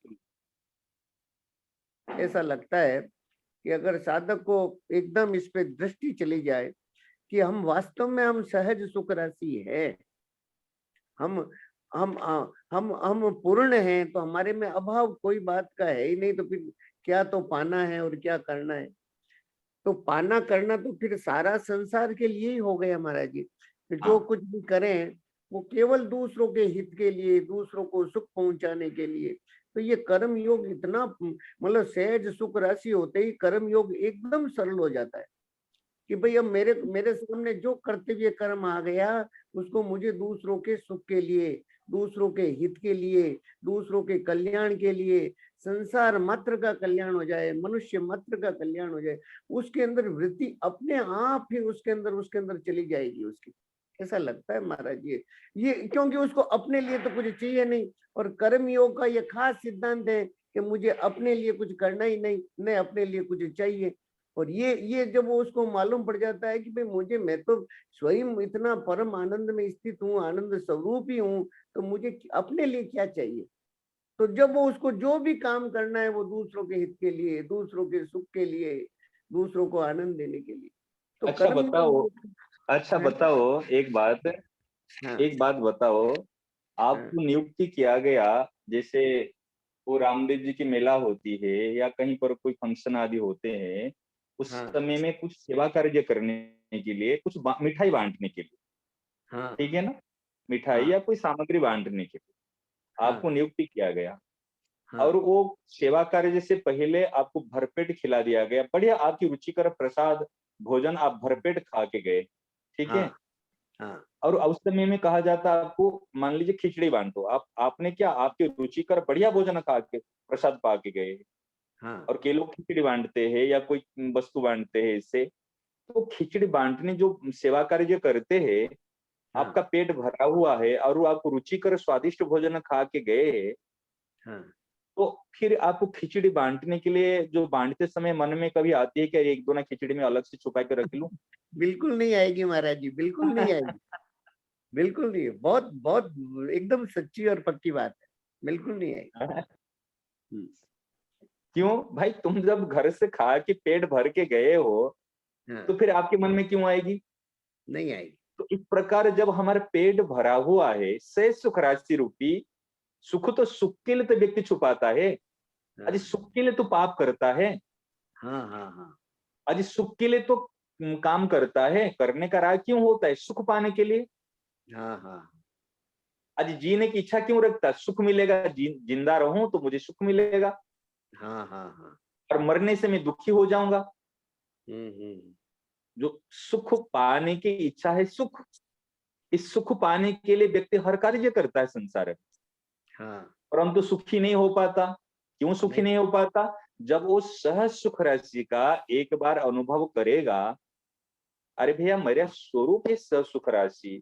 ऐसा लगता है कि अगर साधक को एकदम इस पे दृष्टि चली जाए कि हम वास्तव में हम सहज सुख राशि है, हम हम पूर्ण हैं, तो हमारे में अभाव कोई बात का है ही नहीं, तो फिर क्या तो पाना है और क्या करना है। तो पाना करना तो फिर सारा संसार के लिए ही हो गया महाराज जी। फिर जो हाँ। कुछ भी करें वो केवल दूसरों के हित के लिए, दूसरों को सुख पहुंचाने के लिए। तो ये कर्म योग इतना मतलब सहज सुख राशि होते ही कर्म योग एकदम सरल हो जाता है कि भाई अब मेरे मेरे सामने जो कर्तव्य कर्म आ गया, उसको मुझे दूसरों के सुख के लिए, दूसरों के हित के लिए, दूसरों के कल्याण के लिए, संसार मात्र का कल्याण हो जाए, मनुष्य मात्र का कल्याण हो जाए, उसके अंदर वृत्ति अपने आप ही उसके अंदर चली जाएगी उसकी। ऐसा लगता है महाराज ये क्योंकि उसको अपने लिए तो कुछ चाहिए नहीं, और कर्म योग का ये खास सिद्धांत है कि मुझे अपने लिए कुछ करना ही नहीं, न अपने लिए कुछ चाहिए। और ये जब वो उसको मालूम पड़ जाता है कि भाई मैं तो स्वयं इतना परम आनंद में स्थित हूँ, आनंद स्वरूप ही हूँ, तो मुझे अपने लिए क्या चाहिए। तो जब वो उसको जो भी काम करना है वो दूसरों के हित के लिए, दूसरों के सुख के लिए, दूसरों को आनंद देने के लिए, तो अच्छा कर्म बताओ, अच्छा है। बताओ हाँ एक बात बताओ, हाँ आपको नियुक्ति किया गया, जैसे वो रामदेव जी की मेला होती है या कहीं पर कोई फंक्शन आदि होते हैं, उस हाँ समय में कुछ सेवा कार्य करने के लिए, कुछ मिठाई बांटने के लिए, हाँ ठीक है ना, मिठाई हाँ या कोई सामग्री बांटने के लिए हाँ आपको नियुक्ति किया गया, हाँ और वो सेवा कार्य जैसे पहले आपको भरपेट खिला दिया गया, बढ़िया आपकी रुचिकर प्रसाद भोजन, आप भरपेट खा के गए, ठीक हाँ है। हाँ और उस समय में कहा जाता है आपको, मान लीजिए खिचड़ी बांटो, आपने क्या, आपके रुचिकर बढ़िया भोजन खा के प्रसाद पा के गए, हाँ और कई लोग खिचड़ी बांटते हैं या कोई वस्तु बांटते हैं इससे, तो खिचड़ी बांटने जो सेवा कार्य जो करते हैं, हाँ आपका पेट भरा हुआ है और वो आपको रुचिकर स्वादिष्ट भोजन खा के गए हैं, हाँ। तो फिर आपको खिचड़ी बांटने के लिए जो बांटते समय मन में कभी आती है कि एक दो ना खिचड़ी में अलग से छुपा के रख लूं? बिल्कुल नहीं आएगी महाराज जी, बिल्कुल नहीं आएगी, बिल्कुल नहीं। बहुत बहुत एकदम सच्ची और पक्की बात है, बिल्कुल नहीं आएगी। हम्म, क्यों भाई, तुम जब घर से खा के पेट भर के गए हो, हाँ तो फिर आपके मन में क्यों आएगी? नहीं आएगी। तो इस प्रकार जब हमारे पेट भरा हुआ है, से सुख राशि रूपी, सुख तो सुख के लिए तो व्यक्ति छुपाता है, अरे हाँ सुख के लिए तो पाप करता है, हाँ हाँ हाँ अरे सुख के लिए तो काम करता है, करने का राग क्यों होता है? सुख पाने के लिए। हाँ हाँ आज जीने की इच्छा क्यों रखता है? सुख मिलेगा, जिंदा रहूं तो मुझे सुख मिलेगा, हाँ हाँ हाँ। और मरने से मैं दुखी हो जाऊंगा। हम्म। जो सुख पाने की इच्छा है, सुख, इस सुख पाने के लिए व्यक्ति हर कार्य करता है संसार में, हाँ परंतु सुखी नहीं हो पाता। क्यों सुखी नहीं। नहीं हो पाता? जब वो सहज सुख राशि का एक बार अनुभव करेगा, अरे भैया मेरा स्वरूप है सहज सुख राशि।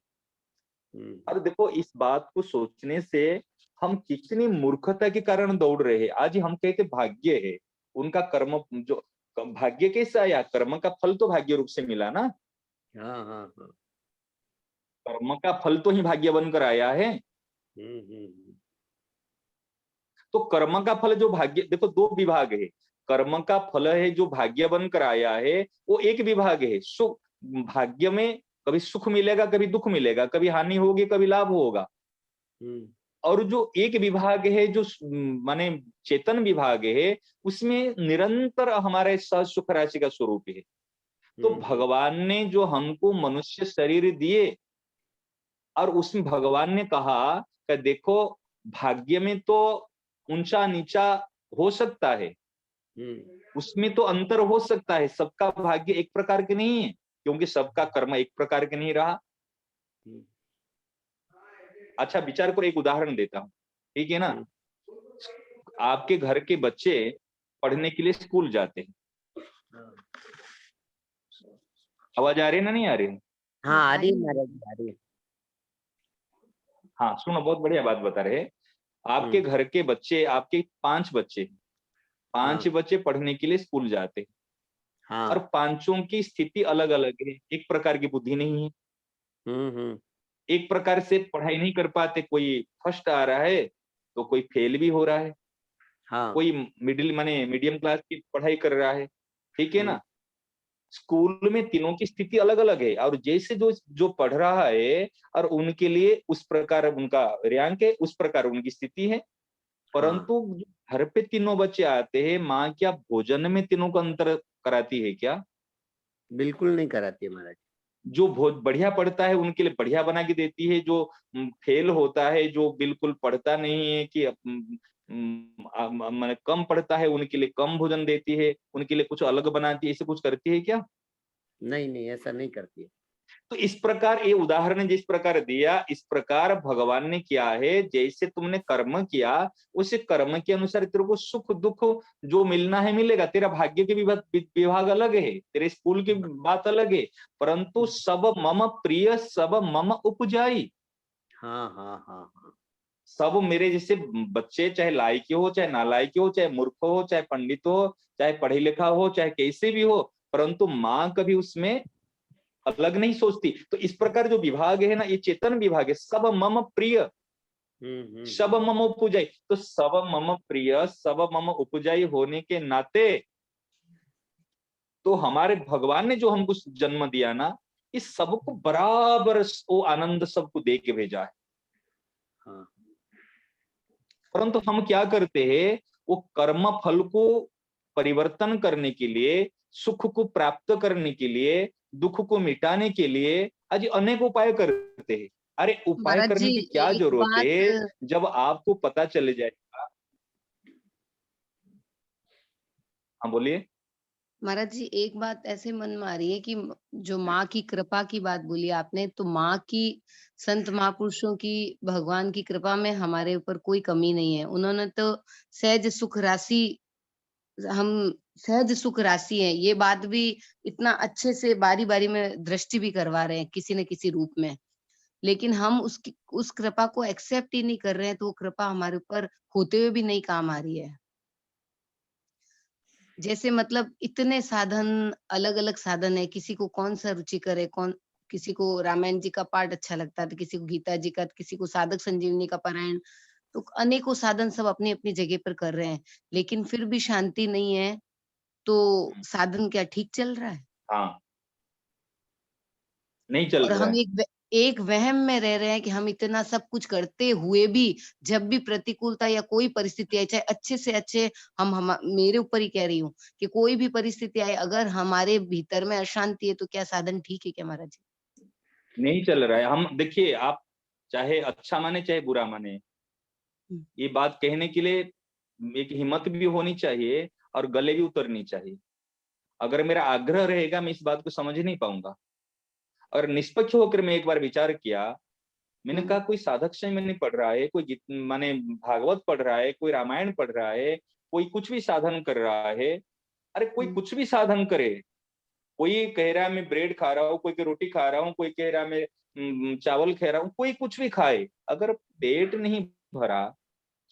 हम्म। और देखो, इस बात को सोचने से हम कितनी मूर्खता के कारण दौड़ रहे हैं। आज हम कहते भाग्य है, उनका कर्म जो, भाग्य कैसा आया? कर्म का फल तो भाग्य रूप से मिला ना, हाँ हाँ हाँ। कर्म का फल तो ही भाग्य बनकर आया है। हम्म। तो कर्म का फल जो भाग्य, देखो दो विभाग है, कर्म का फल है जो भाग्य बनकर आया है, वो एक विभाग है सुख। भाग्य में कभी सुख मिलेगा, कभी दुख मिलेगा, कभी हानि होगी, कभी लाभ होगा। हम्म। और जो एक विभाग है जो माने चेतन विभाग है, उसमें निरंतर हमारे सहज सुख राशि का स्वरूप है। तो हम्म। भगवान ने जो हमको मनुष्य शरीर दिए, और उसमें भगवान ने कहा कि देखो, भाग्य में तो ऊंचा नीचा हो सकता है, हम्म। उसमें तो अंतर हो सकता है, सबका भाग्य एक प्रकार के नहीं है, क्योंकि सबका कर्म एक प्रकार के नहीं रहा। हम्म। अच्छा विचार करो, एक उदाहरण देता हूं, ठीक है ना। हम्म। आपके घर के बच्चे पढ़ने के लिए स्कूल जाते हैं, हाँ आवाज आ रही है ना, नहीं आ रही है? हाँ आ रही है आई महाराज जी, आ रही है। हाँ सुनो, बहुत बढ़िया बात बता रहे हैं। आपके घर के बच्चे, आपके 5 बच्चे, 5 हाँ बच्चे पढ़ने के लिए स्कूल जाते हैं, और हाँ। पांचों की स्थिति अलग अलग है। एक प्रकार की बुद्धि नहीं है, हम्म। एक प्रकार से पढ़ाई नहीं कर पाते। कोई फर्स्ट आ रहा है तो कोई फेल भी हो रहा है, हाँ। कोई मिडिल माने मीडियम क्लास की पढ़ाई कर रहा है, ठीक है हम्म। ना। स्कूल में तीनों की स्थिति अलग अलग है, और जैसे जो जो पढ़ रहा है और उनके लिए उस प्रकार उनका रैंक है, उस प्रकार उनकी स्थिति है। हाँ परंतु घर पे तीनों बच्चे आते हैं, माँ क्या भोजन में तीनों का अंतर कराती है क्या? बिल्कुल नहीं कराती है महाराज। जो बहुत बढ़िया पढ़ता है उनके लिए बढ़िया बना के देती है, जो फेल होता है, जो बिल्कुल पढ़ता नहीं है कि मैंने कम पढ़ता है, उनके लिए कम भोजन देती है, उनके लिए कुछ अलग बनाती है, ऐसे कुछ करती है क्या? नहीं नहीं, ऐसा नहीं करती है। तो इस प्रकार ये उदाहरण जिस प्रकार दिया, इस प्रकार भगवान ने किया है। जैसे तुमने कर्म किया, उसे कर्म के अनुसार तेरे को सुख दुख जो मिलना है मिलेगा। तेरा भाग्य के विभाग अलग है, तेरे स्कूल की बात अलग है, परंतु सब मम प्रिय, सब मम उपजाई। हाँ हाँ हाँ हाँ। सब मेरे जैसे बच्चे, चाहे लायकी हो चाहे नालायकी हो, चाहे मूर्ख हो चाहे पंडित हो, चाहे पढ़े लिखा हो चाहे कैसे भी हो, परंतु माँ कभी उसमें अलग नहीं सोचती। तो इस प्रकार जो विभाग है ना, ये चेतन विभाग है। सब मम प्रिय, सब हम्म। मम उपजाई। तो सब मम प्रिय, सब मम उपजाई होने के नाते, तो हमारे भगवान ने जो हमको जन्म दिया ना, इस सबको बराबर वो आनंद सबको दे के भेजा है। हाँ परंतु हम क्या करते हैं, वो कर्म फल को परिवर्तन करने के लिए, सुख को प्राप्त करने के लिए, दुख को मिटाने के लिए आज अनेक उपाय करते हैं। अरे उपाय महाराज जी करने की क्या एक जरूरत बात है, जब आपको पता चल जाएगा। हाँ बोलिए। महाराज जी एक बात ऐसे मन में आ रही है कि जो माँ की कृपा की बात बोली आपने, तो माँ की, संत महापुरुषों की, भगवान की कृपा में हमारे ऊपर कोई कमी नहीं है। उन्होंने तो सहज सुख राशि, हम सहज सुख राशि है, ये बात भी इतना अच्छे से बारी बारी में दृष्टि भी करवा रहे हैं किसी न किसी रूप में। लेकिन हम उसकी उस कृपा को एक्सेप्ट ही नहीं कर रहे हैं, तो वो कृपा हमारे ऊपर होते हुए भी नहीं काम आ रही है। जैसे मतलब इतने साधन, अलग-अलग साधन है, किसी को कौन-सा रुचिकर है, किसी को रामायण जी का पाठ अच्छा लगता है, तो किसी को गीता जी का, तो किसी को साधक संजीवनी का पारायण, तो अनेकों साधन सब अपनी-अपनी जगह पर कर रहे हैं, लेकिन फिर भी शांति नहीं है, तो साधन क्या ठीक चल रहा है? हाँ, नहीं चल और रहा हम है। एक वहम में रह रहे हैं कि हम इतना सब कुछ करते हुए भी, जब भी प्रतिकूलता या कोई परिस्थिति आए, चाहे अच्छे से अच्छे, हम मेरे ऊपर ही कह रही हूँ कि कोई भी परिस्थिति आए, अगर हमारे भीतर में अशांति है, तो क्या साधन ठीक है क्या महाराज जी? नहीं चल रहा है। हम देखिए, आप चाहे अच्छा माने चाहे बुरा माने, हुँ, ये बात कहने के लिए एक हिम्मत भी होनी चाहिए और गले भी उतरनी चाहिए। अगर मेरा आग्रह रहेगा, मैं इस बात को समझ नहीं पाऊंगा। और निष्पक्ष होकर मैं एक बार विचार किया, मैंने हुँ, कहा कोई साधक संयम नहीं पढ़ रहा है, कोई गीत माने भागवत पढ़ रहा है, कोई रामायण पढ़ रहा है, कोई कुछ भी साधन कर रहा है। अरे कोई हुँ, कुछ भी साधन करे, कोई कह रहा है मैं ब्रेड खा रहा हूँ, कोई कह रोटी खा रहा हूँ, कोई कह रहा है मैं चावल खा रहा हूँ, कोई कुछ भी खाए, अगर पेट नहीं भरा,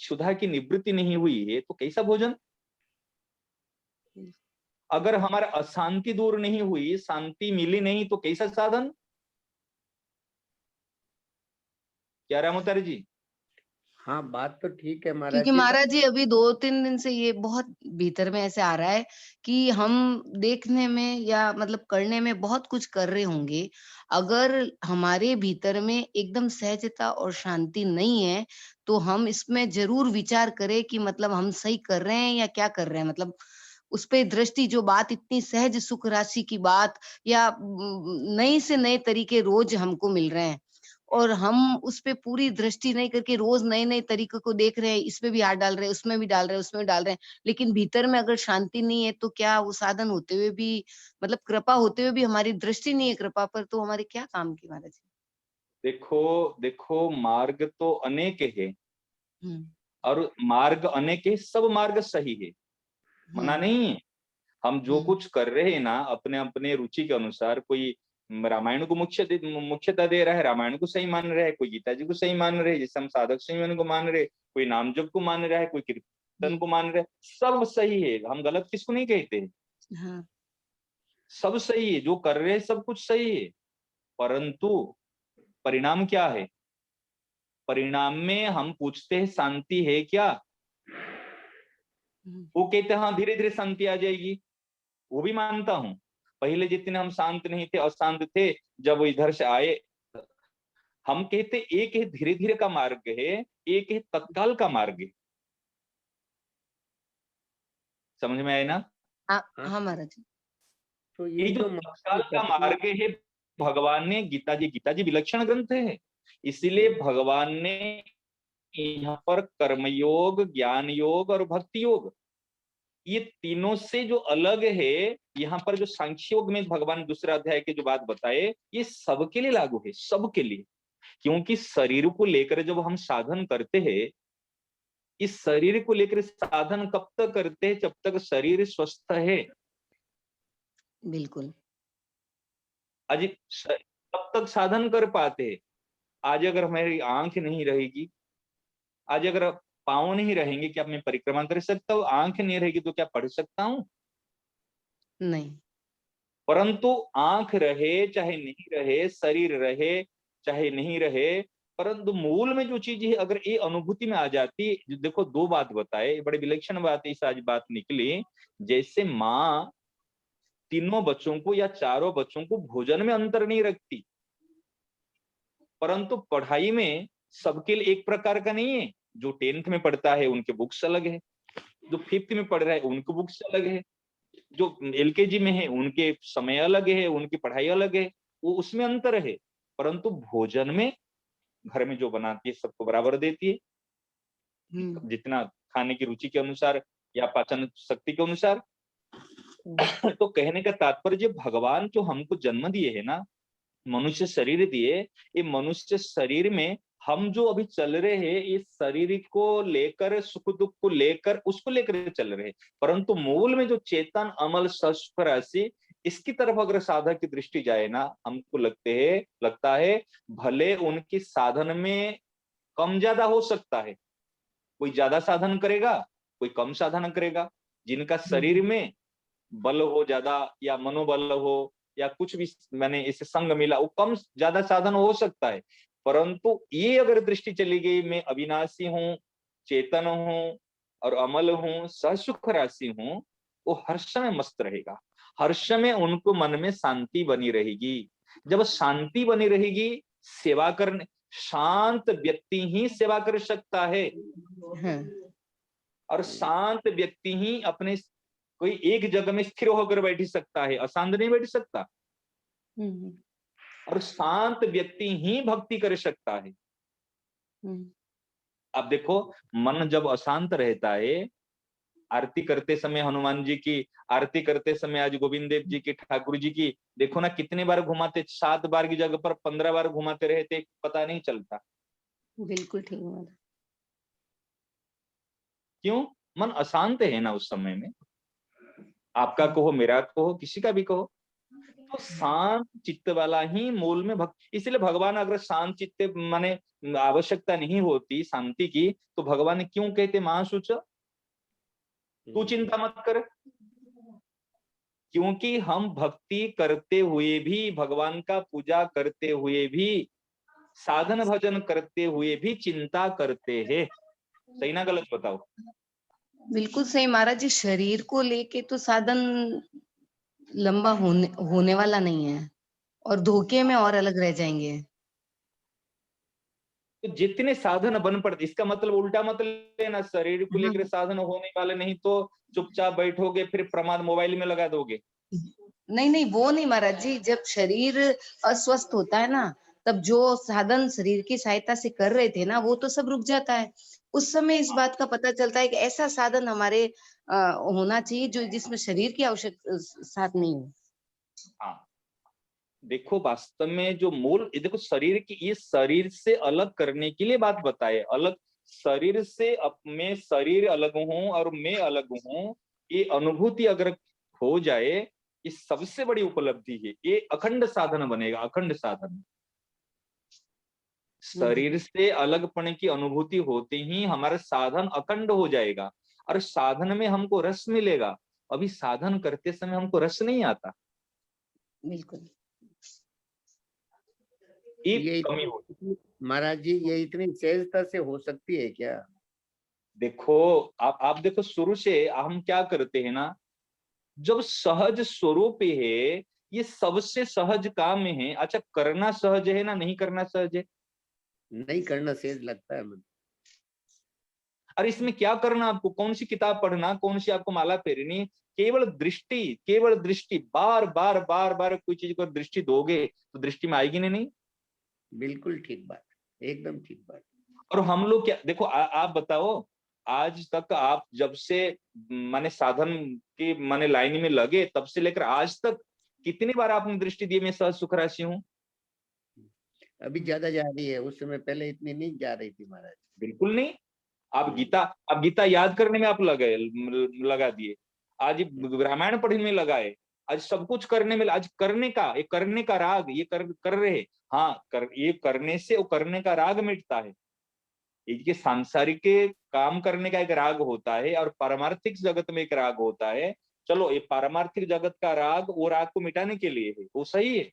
क्षुधा की निवृत्ति नहीं हुई है, तो कैसा भोजन? हुँ। अगर हमारा अशांति दूर नहीं हुई, शांति मिली नहीं, तो कैसा साधन? क्या राम अवतार जी? हाँ, बात तो ठीक है महाराज क्योंकि जी, पर महाराज जी अभी 2-3 दिन से ये बहुत भीतर में ऐसे आ रहा है कि हम देखने में या मतलब करने में बहुत कुछ कर रहे होंगे। अगर हमारे भीतर में एकदम सहजता और शांति नहीं है, तो हम इसमें ज़रूर विचार करें कि मतलब हम सही कर रहे हैं या क्या कर रहे हैं? मतलब उस पे दृष्टि, जो बात इतनी सहज सुख राशि की बात, या नए से नए तरीके रोज़ हमको मिल रहे हैं। और हम उस पे पूरी दृष्टि नहीं करके रोज नए-नए तरीकों को देख रहे हैं, इसमें भी हाथ डाल रहे हैं, उसमें भी डाल रहे हैं, उसमें भी डाल रहे हैं। लेकिन भीतर में अगर शांति नहीं है, तो क्या वो साधन होते हुए भी, मतलब कृपा होते हुए भी हमारी दृष्टि नहीं है कृपा पर, तो हमारे क्या काम की महाराज जी? देखो देखो, मार्ग तो अनेक है, हुँ, और मार्ग अनेक है, सब मार्ग सही है, हुँ, मना नहीं है। हम जो हुँ, कुछ कर रहे हैं ना, अपने अपने रुचि के अनुसार, कोई रामायण को मुख्यता दे रहा है, रामायण को सही मान रहा है, कोई गीता जी को सही मान रहे, जैसे हम साधक संयमन को मान रहे, कोई नाम जप को मान रहा है, कोई कीर्तन को मान रहा है, सब सही है, हम गलत किसको नहीं कहते हैं, हाँ, सब सही है, जो कर रहे हैं सब कुछ सही है, परंतु परिणाम क्या है? परिणाम में हम पूछते हैं शांति है क्या? वो कहते हैं हाँ धीरे धीरे शांति आ जाएगी, वो भी मानता हूं। पहले जितने हम शांत नहीं थे, अशांत थे, जब वो इधर से आए, हम कहते एक है धीरे धीरे का मार्ग है, एक है तत्काल का मार्ग है। समझ में आए ना? हाँ, हाँ महाराज जी। तो ये ये जो जो तत्काल का मार्ग है, भगवान ने गीता जी विलक्षण ग्रंथ है, इसीलिए भगवान ने यहाँ पर कर्मयोग, ज्ञान योग और भक्ति योग, ये तीनों से जो अलग है, यहाँ पर जो सांख्य योग में भगवान दूसरा अध्याय के जो बात बताए, ये सबके लिए लागू है, सबके लिए। क्योंकि शरीर को लेकर जब हम साधन करते हैं, इस शरीर को लेकर साधन कब तक करते हैं? जब तक शरीर स्वस्थ है। बिल्कुल। आज तब तक साधन कर पाते हैं। आज अगर हमारी आंख नहीं रहेगी, आज अगर पांव नहीं रहेंगे, क्या मैं परिक्रमा कर सकता हूँ? आंख नहीं रहेगी तो क्या पढ़ सकता हूँ? नहीं। परंतु आंख रहे चाहे नहीं रहे, शरीर रहे चाहे नहीं रहे, परंतु मूल में जो चीज है, अगर ये अनुभूति में आ जाती, देखो दो बात बताए, बड़े विलक्षण बात इस आज बात निकली। जैसे माँ तीनों बच्चों को या चारों बच्चों को भोजन में अंतर नहीं रखती, परंतु पढ़ाई में सबके लिए एक प्रकार का नहीं है। जो 10th में पढ़ता है उनके बुक्स अलग है, जो 5th में पढ़ रहा है उनके बुक्स अलग है, जो LKG में है उनके समय अलग है, उनकी पढ़ाई अलग है, वो उसमें अंतर है। परंतु भोजन में घर में जो बनाती है सबको बराबर देती है, जितना खाने की रुचि के अनुसार या पाचन शक्ति के अनुसार। तो कहने का तात्पर्य, भगवान जो हमको जन्म दिए है ना, मनुष्य शरीर दिए, ये मनुष्य शरीर में हम जो अभी चल रहे हैं, इस शरीर को लेकर, सुख दुख को लेकर, उसको लेकर चल रहे हैं, परंतु मूल में जो चेतन अमल सस्व राशि, इसकी तरफ अगर साधक की दृष्टि जाए ना, हमको लगता है भले उनकी साधन में कम ज्यादा हो सकता है, कोई ज्यादा साधन करेगा, कोई कम साधन करेगा, जिनका शरीर में बल हो ज्यादा या मनोबल हो या कुछ भी मैंने इसे संग मिला, वो कम ज्यादा साधन हो सकता है। परंतु ये अगर दृष्टि चली गई, मैं अविनाशी हूँ, चेतन हूँ और अमल हूँ, सहसुख राशि हूँ, वो हर समय मस्त रहेगा, हर समय उनको मन में शांति बनी रहेगी। जब शांति बनी रहेगी, सेवा करने, शांत व्यक्ति ही सेवा कर सकता है, और शांत व्यक्ति ही अपने कोई एक जगह में स्थिर होकर बैठ सकता है, अशांत नहीं बैठ सकता। और शांत व्यक्ति ही भक्ति कर सकता है। अब देखो, मन जब अशांत रहता है, आरती करते समय हनुमान जी की आरती करते समय, आज गोविंद देव जी की, ठाकुर जी की, देखो ना कितने बार घुमाते, 7 बार की जगह पर 15 बार घुमाते रहते, पता नहीं चलता। बिल्कुल ठीक है। क्यों? मन अशांत है ना उस समय में, आपका कहो, मेरा कहो, किसी का भी कहो, तो शांत चित्त वाला ही मूल में भक्त। इसलिए भगवान अगर शांत चित्त माने आवश्यकता नहीं होती शांति की, तो भगवान क्यों कहते महासुच तू चिंता मत कर? क्योंकि हम भक्ति करते हुए भी, भगवान का पूजा करते हुए भी, साधन भजन करते हुए भी चिंता करते हैं। सही ना गलत बताओ? बिल्कुल सही महाराज जी। शरीर को लेके तो साधन लंबा होने वाला नहीं है, और धोखे में और अलग रह जाएंगे। तो जितने साधन बन पड़ते, इसका मतलब उल्टा मत लेना, शरीर को लेकर साधन होने वाले नहीं तो चुपचाप बैठोगे, फिर प्रमाद मोबाइल में लगा दोगे। नहीं नहीं, वो नहीं महाराज जी। जब शरीर अस्वस्थ होता है ना, तब जो साधन शरीर की सहायता से कर रहे थे ना, वो तो सब रुक जाता है। उस समय इस बात का पता चलता है कि ऐसा साधन हमारे होना चाहिए जो जिसमें शरीर की आवश्यक साथ नहीं हो। हाँ, देखो वास्तव में जो मूल, देखो शरीर की, ये शरीर से अलग करने के लिए बात बताए, अलग शरीर से, अब मैं शरीर अलग हूं और मैं अलग हूं, ये अनुभूति अगर हो जाए, ये सबसे बड़ी उपलब्धि है। ये अखंड साधन बनेगा, अखंड साधन। शरीर से अलगपने की अनुभूति होते ही हमारा साधन अखंड हो जाएगा और साधन में हमको रस मिलेगा। अभी साधन करते समय हमको रस नहीं आता, बिल्कुल। एक ये कमी हो। महाराज जी, ये इतनी सहजता से हो सकती है क्या? देखो आप देखो, शुरू से हम क्या करते हैं ना, जब सहज स्वरूप है, ये सबसे सहज काम है। अच्छा, करना सहज है ना, नहीं करना सहज है? नहीं करना सहज लगता है मुझे। और इसमें क्या करना आपको? कौन सी किताब पढ़ना, कौन सी आपको माला फेरनी? केवल दृष्टि, केवल दृष्टि। बार बार बार बार कोई चीज को दृष्टि दोगे तो दृष्टि में आएगी नहीं। बिल्कुल ठीक बात, एकदम ठीक बात। और हम लोग क्या, देखो आप बताओ, आज तक आप जब से माने साधन की माने लाइन में लगे, तब से लेकर आज तक कितनी बार आपने दृष्टि दी मैं सहज सुख राशि हूँ? अभी ज्यादा जा रही है, उस समय पहले इतनी नहीं जा रही थी महाराज। बिल्कुल नहीं। आप गीता याद करने में आप लगा दिए, आज रामायण पढ़ने में लगाए, आज सब कुछ करने में, आज करने का राग, ये कर रहे। हाँ, ये करने से वो करने का राग मिटता है। ये सांसारिक के काम करने का एक राग होता है और पारमार्थिक जगत में एक राग होता है। चलो, ये पारमार्थिक जगत का राग वो राग को मिटाने के लिए है, वो सही है।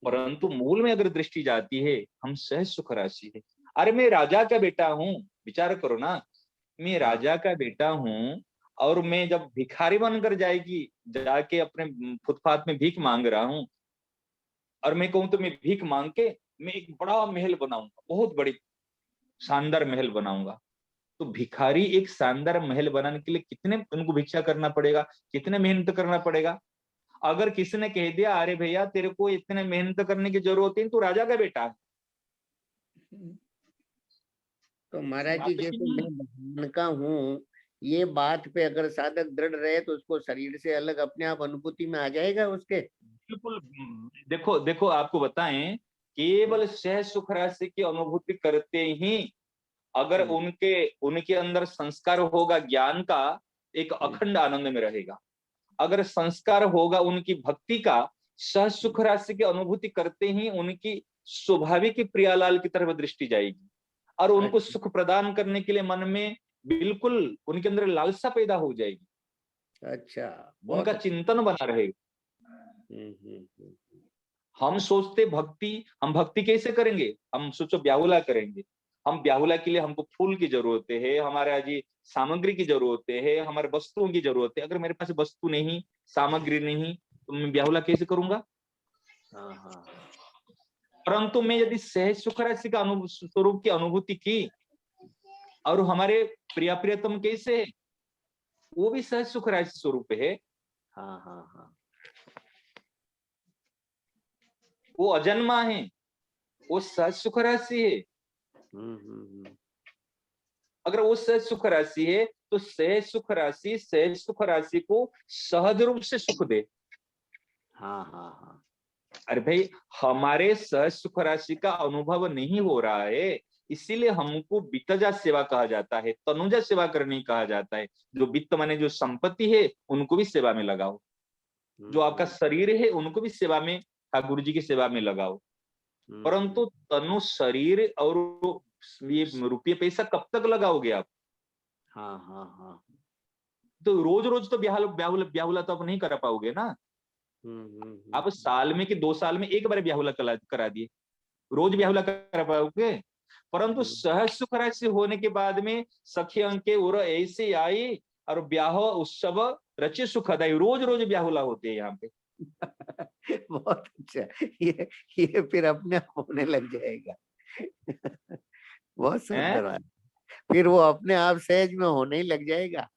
परंतु मूल में अगर दृष्टि जाती है, हम सहज सुख राशि है। अरे मैं राजा का बेटा हूँ, विचार करो ना, मैं राजा का बेटा हूँ और मैं जब भिखारी बनकर जाके अपने फुटपाथ में भीख मांग रहा हूँ, और मैं कहूँ तो मैं भीख मांग के मैं एक बड़ा महल बनाऊंगा, बहुत बड़ी शानदार महल बनाऊंगा। तो भिखारी एक शानदार महल बनाने के लिए कितने उनको भिक्षा करना पड़ेगा, कितने मेहनत करना पड़ेगा। अगर किसी ने कह दिया अरे भैया तेरे को इतने मेहनत करने की जरूरत है, तू राजा का बेटा है, तो महाराज जी, बात है कि जैसे नहीं? मैं भगवान का हूँ, ये बात पे अगर साधक दृढ़ रहे तो उसको शरीर से अलग अपने आप अनुभूति में आ जाएगा उसके। बिल्कुल। देखो देखो, आपको बताएं, केवल सह सुख राशि की अनुभूति करते ही अगर उनके उनके अंदर संस्कार होगा ज्ञान का, एक अखंड आनंद में रहेगा। अगर संस्कार होगा उनकी भक्ति का, सह सुख राशि की अनुभूति करते ही उनकी स्वाभाविक प्रियालाल की तरफ दृष्टि जाएगी और उनको अच्छा, सुख प्रदान करने के लिए मन में बिल्कुल उनके अंदर लालसा पैदा हो जाएगी, अच्छा, बहुत उनका अच्छा। चिंतन बना रहेगा। हम्म। हम सोचते भक्ति, हम भक्ति कैसे करेंगे? हम सोचो ब्याहुला करेंगे। हम ब्याहुला के लिए हमको फूल की जरूरत है, हमारे आज सामग्री की जरूरत है, हमारे वस्तुओं की जरूरत है। अगर मेरे पास वस्तु नहीं, सामग्री नहीं, तो मैं ब्याहुला कैसे करूंगा? हाँ हाँ। परंतु मैं यदि सहज सुख राशि का स्वरूप की अनुभूति की, और हमारे प्रिया प्रियतम कैसे है, वो भी सहज सुख राशि स्वरूप है। हाँ हाँ हाँ। वो अजन्मा है, वो सहज सुख राशि है। हम्म। अगर वो सहज सुख राशि है तो सहज सुख राशि को सहज रूप से सुख दे। हाँ हाँ हाँ। अरे भाई, हमारे सहज सुख राशि का अनुभव नहीं हो रहा है, इसीलिए हमको वित्तजा सेवा कहा जाता है, तनुजा सेवा करनी कहा जाता है। जो वित्त माने जो संपत्ति है उनको भी सेवा में लगाओ, जो आपका शरीर है उनको भी सेवा में, ठाकुर जी की सेवा में लगाओ। परंतु तनु शरीर और ये रुपये पैसा कब तक लगाओगे आप? हाँ हाँ हाँ। तो रोज रोज तो ब्याहुला तो आप नहीं करा पाओगे ना। आप साल में कि 2 साल में एक बार ब्याहुला करा दिए, रोज ब्याहुला करा पाओगे? परंतु सहज सुख राशि होने के बाद में सखी अंके उर ऐसे आई और ब्याह उत्सव रचे सुखदाई, रोज रोज ब्याहुला होते हैं यहाँ पे। बहुत अच्छा। ये फिर अपने आप होने लग जाएगा। बहुत हैं? सुंदर बात। फिर वो अपने आप सहज में होने ही लग जाएगा।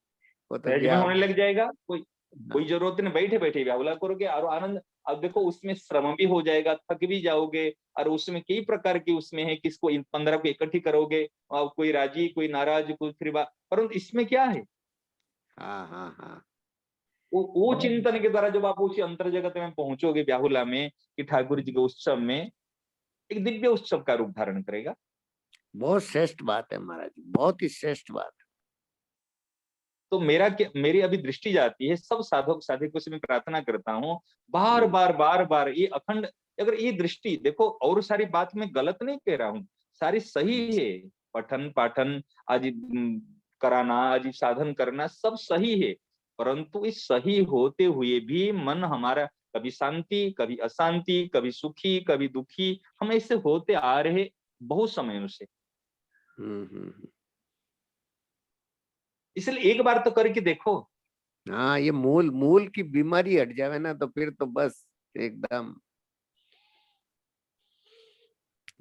वो तो सहज में ब्याह। होने लग जाएगा, कोई हाँ। कोई जरूरत नहीं, बैठे बैठे ब्याहुला करोगे और आनंद। अब देखो उसमें श्रम भी हो जाएगा, थक भी जाओगे, और उसमें कई प्रकार की उसमें है, किसको इन 15 को इकट्ठी करोगे और कोई राजी कोई नाराज कोई फिर परंतु इसमें क्या है? हाँ हाँ हाँ। वो बहुत चिंतन के द्वारा जब आप उसी अंतर जगत में पहुंचोगे ब्याहुला में, कि ठाकुर जी के उत्सव में, एक दिव्य उत्सव का रूप धारण करेगा। बहुत श्रेष्ठ बात है महाराज जी, बहुत ही श्रेष्ठ बात। तो मेरी अभी दृष्टि जाती है सब साधक साधकों से मैं प्रार्थना करता हूँ, बार बार बार बार ये अखंड, अगर ये दृष्टि देखो, और सारी बात मैं गलत नहीं कह रहा हूँ, सारी सही है, पठन पाठन आदि कराना आदि साधन करना सब सही है, परंतु इस सही होते हुए भी मन हमारा कभी शांति कभी अशांति, कभी सुखी कभी दुखी, हम ऐसे होते आ रहे बहुत समयों से। इसलिए एक बार तो करके देखो। हाँ, ये मूल मूल की बीमारी हट जावे ना तो फिर तो बस एकदम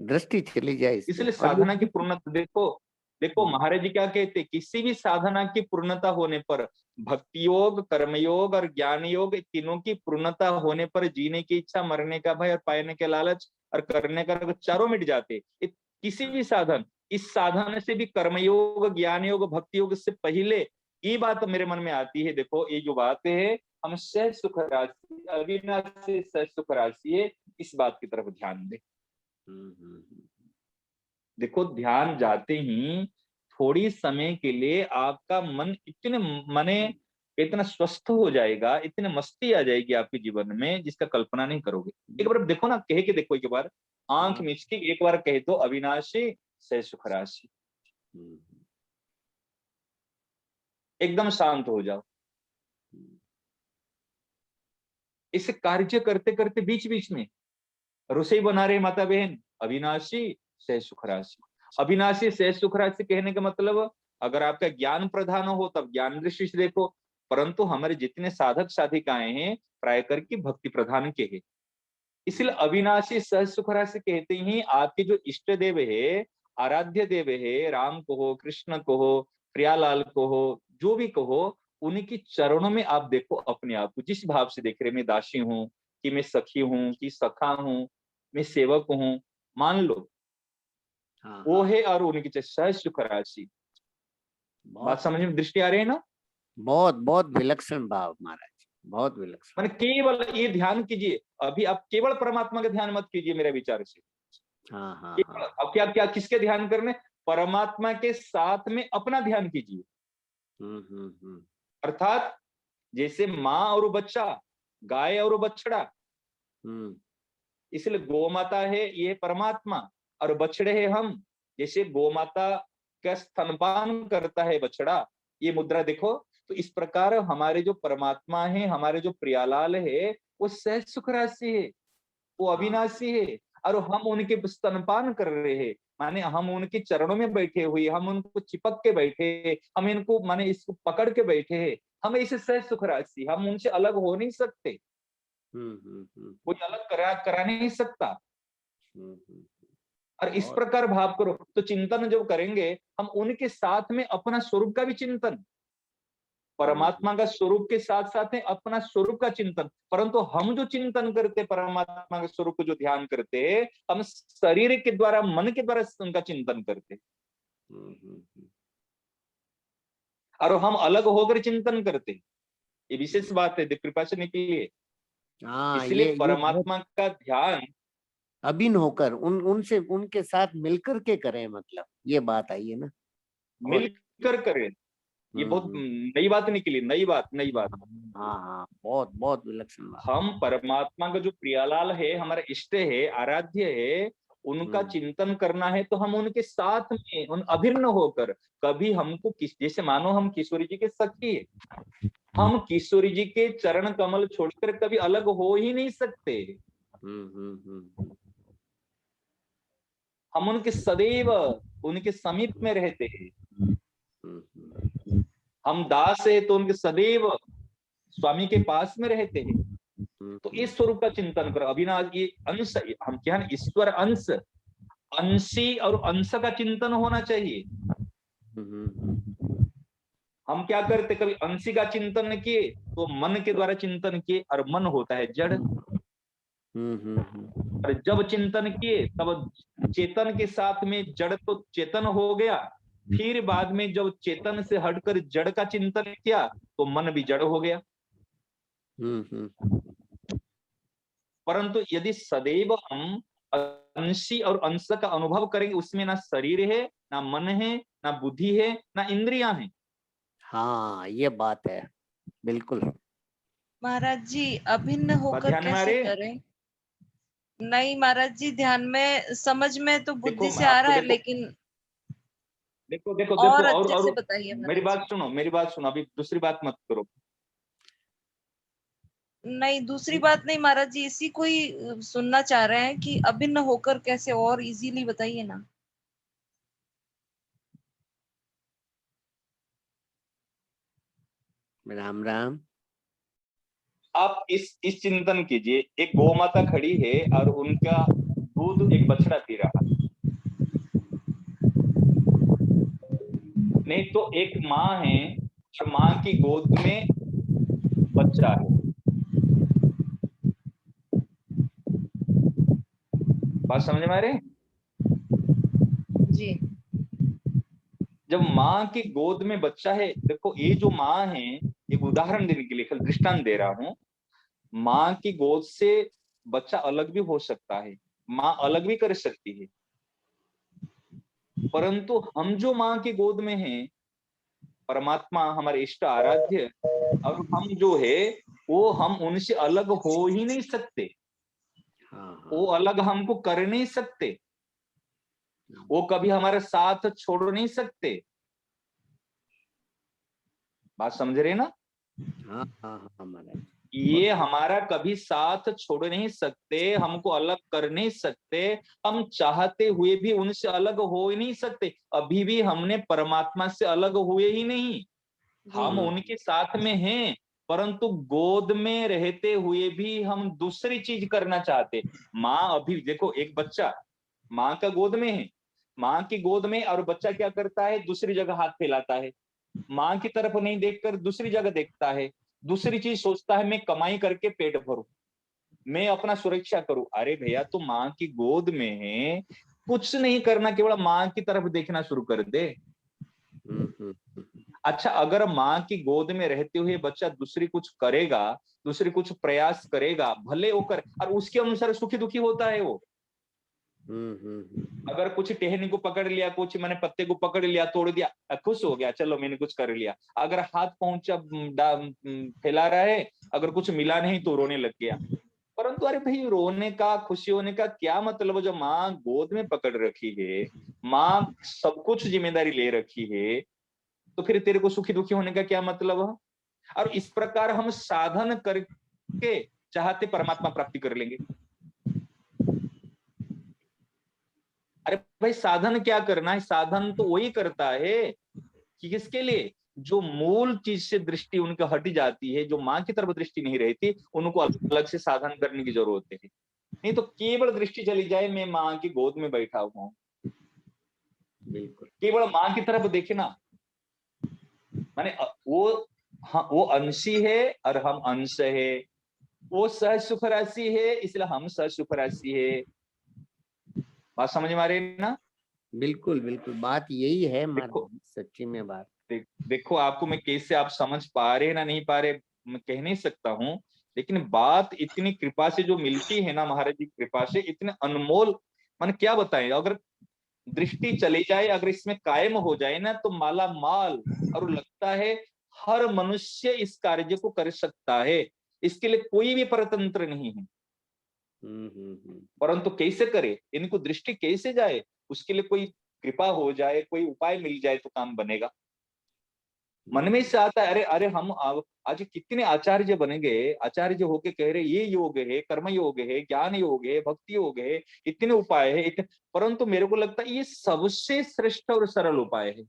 दृष्टि चली जाए इससे। इसलिए और साधना की पूर्णता देखो, देखो महाराज जी क्या कहते, किसी भी साधना की पूर्णता होने पर, भक्ति योग कर्मयोग और ज्ञान योग तीनों की पूर्णता होने पर जीने की इच्छा, मरने का भय और पाने के लालच और करने का चारों मिट जाते। किसी भी साधन, इस साधन से भी कर्मयोग ज्ञान योग भक्ति योग से पहले ये बात मेरे मन में आती है, देखो ये जो बात है, हम सहज सुख राशि अविनाशी सहज सुख राशि है, इस बात की तरफ ध्यान दें। देखो ध्यान जाते ही थोड़ी समय के लिए आपका मन इतने मने इतना स्वस्थ हो जाएगा, इतने मस्ती आ जाएगी आपके जीवन में जिसका कल्पना नहीं करोगे। एक बार देखो ना, कह के देखो, एक बार आंख मीच के एक बार कहे तो अविनाशी सहज सुख राशि, एकदम शांत हो जाओ। इसे कार्य करते करते बीच बीच में रसोई बना रहे माता बहन, अविनाशी सहज सुख राशि। अविनाशी सहज सुख राशि कहने का मतलब, अगर आपका ज्ञान प्रधान हो तब ज्ञान दृष्टि से देखो, परंतु हमारे जितने साधक साधिकाएं हैं प्राय करके भक्ति प्रधान के हैं, इसलिए अविनाशी सहज सुख राशि कहते ही आपके जो इष्ट देव है, आराध्य देव है, राम को हो, कृष्ण को हो, प्रियालाल को हो, जो भी कहो, उनकी चरणों में आप देखो अपने आप को, जिस भाव से देख रहे, मैं दासी हूँ कि मैं सखी हूँ कि सखा हूँ, मैं सेवक हूँ, मान लो वो है, और उनकी सहज सुख राशि। बात समझ में दृष्टि आ रही है ना? बहुत बहुत विलक्षण भाव महाराज, बहुत विलक्षण। मैंने केवल ये ध्यान कीजिए, अभी आप केवल परमात्मा का ध्यान मत कीजिए मेरे विचार से। अब क्या क्या किसके ध्यान करने? परमात्मा के साथ में अपना ध्यान कीजिए। अर्थात जैसे माँ और बच्चा, गाय और बछड़ा, इसलिए गौ माता है ये परमात्मा और बछड़े है हम। जैसे गौ माता का स्तनपान करता है बछड़ा, ये मुद्रा देखो, तो इस प्रकार हमारे जो परमात्मा है, हमारे जो प्रियालाल है, वो सहज सुख राशि है, वो अविनाशी है, और हम उनके स्तनपान कर रहे हैं, माने हम उनके चरणों में बैठे हुए, हम उनको चिपक के बैठे, हम इनको माने इसको पकड़ के बैठे हैं, हम इसे सहज सुख राशि, हम उनसे अलग हो नहीं सकते, कोई अलग करा नहीं सकता। और इस प्रकार भाव करो तो चिंतन जब करेंगे हम उनके साथ में अपना स्वरूप का भी चिंतन, परमात्मा का स्वरूप के साथ साथ है अपना स्वरूप का चिंतन, परंतु हम जो चिंतन करते परमात्मा के स्वरूप को जो ध्यान करते, हम शरीर के द्वारा मन के द्वारा उनका चिंतन करते, और हम अलग होकर चिंतन करते। ये विशेष बात है कृपा से के लिए। इसलिए परमात्मा का ध्यान अभिन्न होकर उनसे उनके साथ मिलकर के करें, मतलब ये बात आई है ना, मिलकर करें। ये बहुत नई बात निकली, नई बात। हाँ, बहुत बहुत विलक्षण बात। हम परमात्मा का जो प्रियालाल है, हमारा इष्ट है, आराध्य है, उनका चिंतन करना है तो हम उनके साथ में उन अभिन्न होकर, कभी हमको जैसे मानो हम किशोरी जी के सखी है, हम किशोरी जी के चरण कमल छोड़कर कभी अलग हो ही नहीं सकते। हम उनके सदैव उनके समीप में रहते हैं। हम दास है तो उनके सदैव स्वामी के पास में रहते हैं। तो इस स्वरूप का चिंतन करो। अविनाश ये अंश, हम क्या है, ईश्वर अंश, अंशी और अंश का चिंतन होना चाहिए। हम क्या करते, कभी अंशी का चिंतन किए तो मन के द्वारा चिंतन किए, और मन होता है जड़। और जब चिंतन किए तब चेतन के साथ में जड़ तो चेतन हो गया, फिर बाद में जब चेतन से हटकर जड़ का चिंतन किया तो मन भी जड़ हो गया। परंतु यदि सदैव हम अंशी और अंश का अनुभव करेंगे, उसमें ना शरीर है, ना मन है, ना बुद्धि है, ना इंद्रियां हैं, हाँ, ये बात है, बिल्कुल। महाराज जी अभिन्न होकर ध्यान में आ कैसे रही है? करें? नहीं महाराज जी, ध्यान में समझ में तो देखो बुद्धि से आ रहा आपको है, देखो लेकिन देखो देखो देखो और अच्छे से और बताइए मेरी महाराज बात जी। सुनो, मेरी बात सुनो, अभी दूसरी बात मत करो। नहीं, दूसरी बात नहीं महाराज जी, इसी को ही सुनना चाह रहे हैं कि अभिन्न होकर कैसे, और इजीली बताइए ना। राम राम। आप इस चिंतन कीजिए, एक गौ माता खड़ी है और उनका दूध एक बछड़ा पी रहा है। नहीं तो एक माँ है और माँ की गोद में बच्चा है। बात समझ में आ रही है? जी जब माँ की गोद में बच्चा है, देखो ये जो माँ है, एक उदाहरण देने के लिए कल दृष्टांत दे रहा हूं। माँ की गोद से बच्चा अलग भी हो सकता है, माँ अलग भी कर सकती है, परंतु हम जो माँ की गोद में हैं, परमात्मा हमारे इष्ट आराध्य, और हम जो है वो हम उनसे अलग हो ही नहीं सकते। हाँ वो हाँ। अलग हमको कर नहीं सकते, वो कभी हमारे साथ छोड़ नहीं सकते। बात समझ रहे ना? हाँ हाँ हाँ महाराज। ये हमारा कभी साथ छोड़ नहीं सकते, हमको अलग कर नहीं सकते, हम चाहते हुए भी उनसे अलग हो ही नहीं सकते। अभी भी हमने परमात्मा से अलग हुए ही नहीं, जी हम उनके साथ में हैं, परंतु गोद में रहते हुए भी हम दूसरी चीज करना चाहते। माँ अभी देखो, एक बच्चा माँ का गोद में है, माँ की गोद में, और बच्चा क्या करता है, दूसरी जगह हाथ फैलाता है, माँ की तरफ नहीं देखकर दूसरी जगह देखता है, दूसरी चीज सोचता है, मैं कमाई करके पेट भरूं, मैं अपना सुरक्षा करूं। अरे भैया, तो माँ की गोद में है, कुछ नहीं करना, केवल माँ की तरफ देखना शुरू कर दे। हम्म। अच्छा, अगर माँ की गोद में रहते हुए बच्चा दूसरी कुछ करेगा, दूसरी कुछ प्रयास करेगा, भले वो कर, और उसके अनुसार सुखी दुखी होता है वो। अगर कुछ टहनी को पकड़ लिया, कुछ मैंने पत्ते को पकड़ लिया, तोड़ दिया, खुश हो गया, चलो मैंने कुछ कर लिया। अगर हाथ पहुंचा फैला रहा है, अगर कुछ मिला नहीं तो रोने लग गया। परंतु अरे भाई, रोने का खुशी होने का क्या मतलब? जब माँ गोद में पकड़ रखी है, माँ सब कुछ जिम्मेदारी ले रखी है, तो फिर तेरे को सुखी दुखी होने का क्या मतलब है? और इस प्रकार हम साधन करके चाहते परमात्मा प्राप्ति कर लेंगे। अरे भाई, साधन क्या करना है? साधन तो वही करता है कि किसके लिए, जो मूल चीज से दृष्टि उनका हट जाती है, जो माँ की तरफ दृष्टि नहीं रहती, उनको अलग से साधन करने की जरूरत है। नहीं तो केवल दृष्टि चली जाए, मैं माँ की गोद में बैठा हूं, बिल्कुल। केवल माँ की तरफ देखे ना, माने वो, हाँ, वो अंशी है और हम अंश है, वो सहज सुख राशि है इसलिए हम सहज सुख राशि है। बात समझ में आ रही है ना? बिल्कुल बिल्कुल, बात यही है देखो महाराज, सच्ची में बात। देखो आपको मैं कैसे, आप समझ पा रहे ना नहीं पा रहे, मैं कह नहीं सकता हूं, लेकिन बात इतनी कृपा से जो मिलती है ना, महाराज जी कृपा से, इतने अनमोल, मैंने क्या बताएं, अगर दृष्टि चली जाए, अगर इसमें कायम हो जाए ना, तो माला माल, और लगता है हर मनुष्य इस कार्य को कर सकता है, इसके लिए कोई भी परतंत्र नहीं है। हम्म। परंतु कैसे करे, इनको दृष्टि कैसे जाए, उसके लिए कोई कृपा हो जाए, कोई उपाय मिल जाए तो काम बनेगा। मन में से आता है, अरे अरे हम आज कितने आचार्य बन गए, आचार्य होके कह रहे ये योग है, कर्म योग है, ज्ञान योग है, भक्ति योग है, इतने उपाय है, परंतु मेरे को लगता है ये सबसे श्रेष्ठ और सरल उपाय है।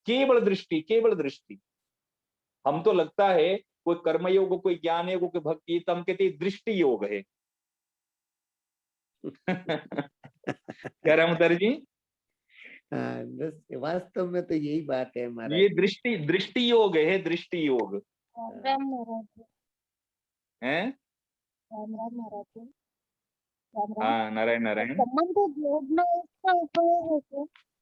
केवल दृष्टि, केवल दृष्टि। हम तो लगता है कोई कर्म योग, कोई ज्ञान योग, कोई भक्ति, तो हम कहते दृष्टि योग है। क्या रामधर जी? हाँ, वास्तव में तो यही बात है महाराज। ये दृष्टि, दृष्टि योग है, दृष्टि योग हाँ, राम महाराज। है। राम राम महाराज। राम राम। हाँ, नारायण नारायण। संबंध जोड़ना इसका उपाय है क्या?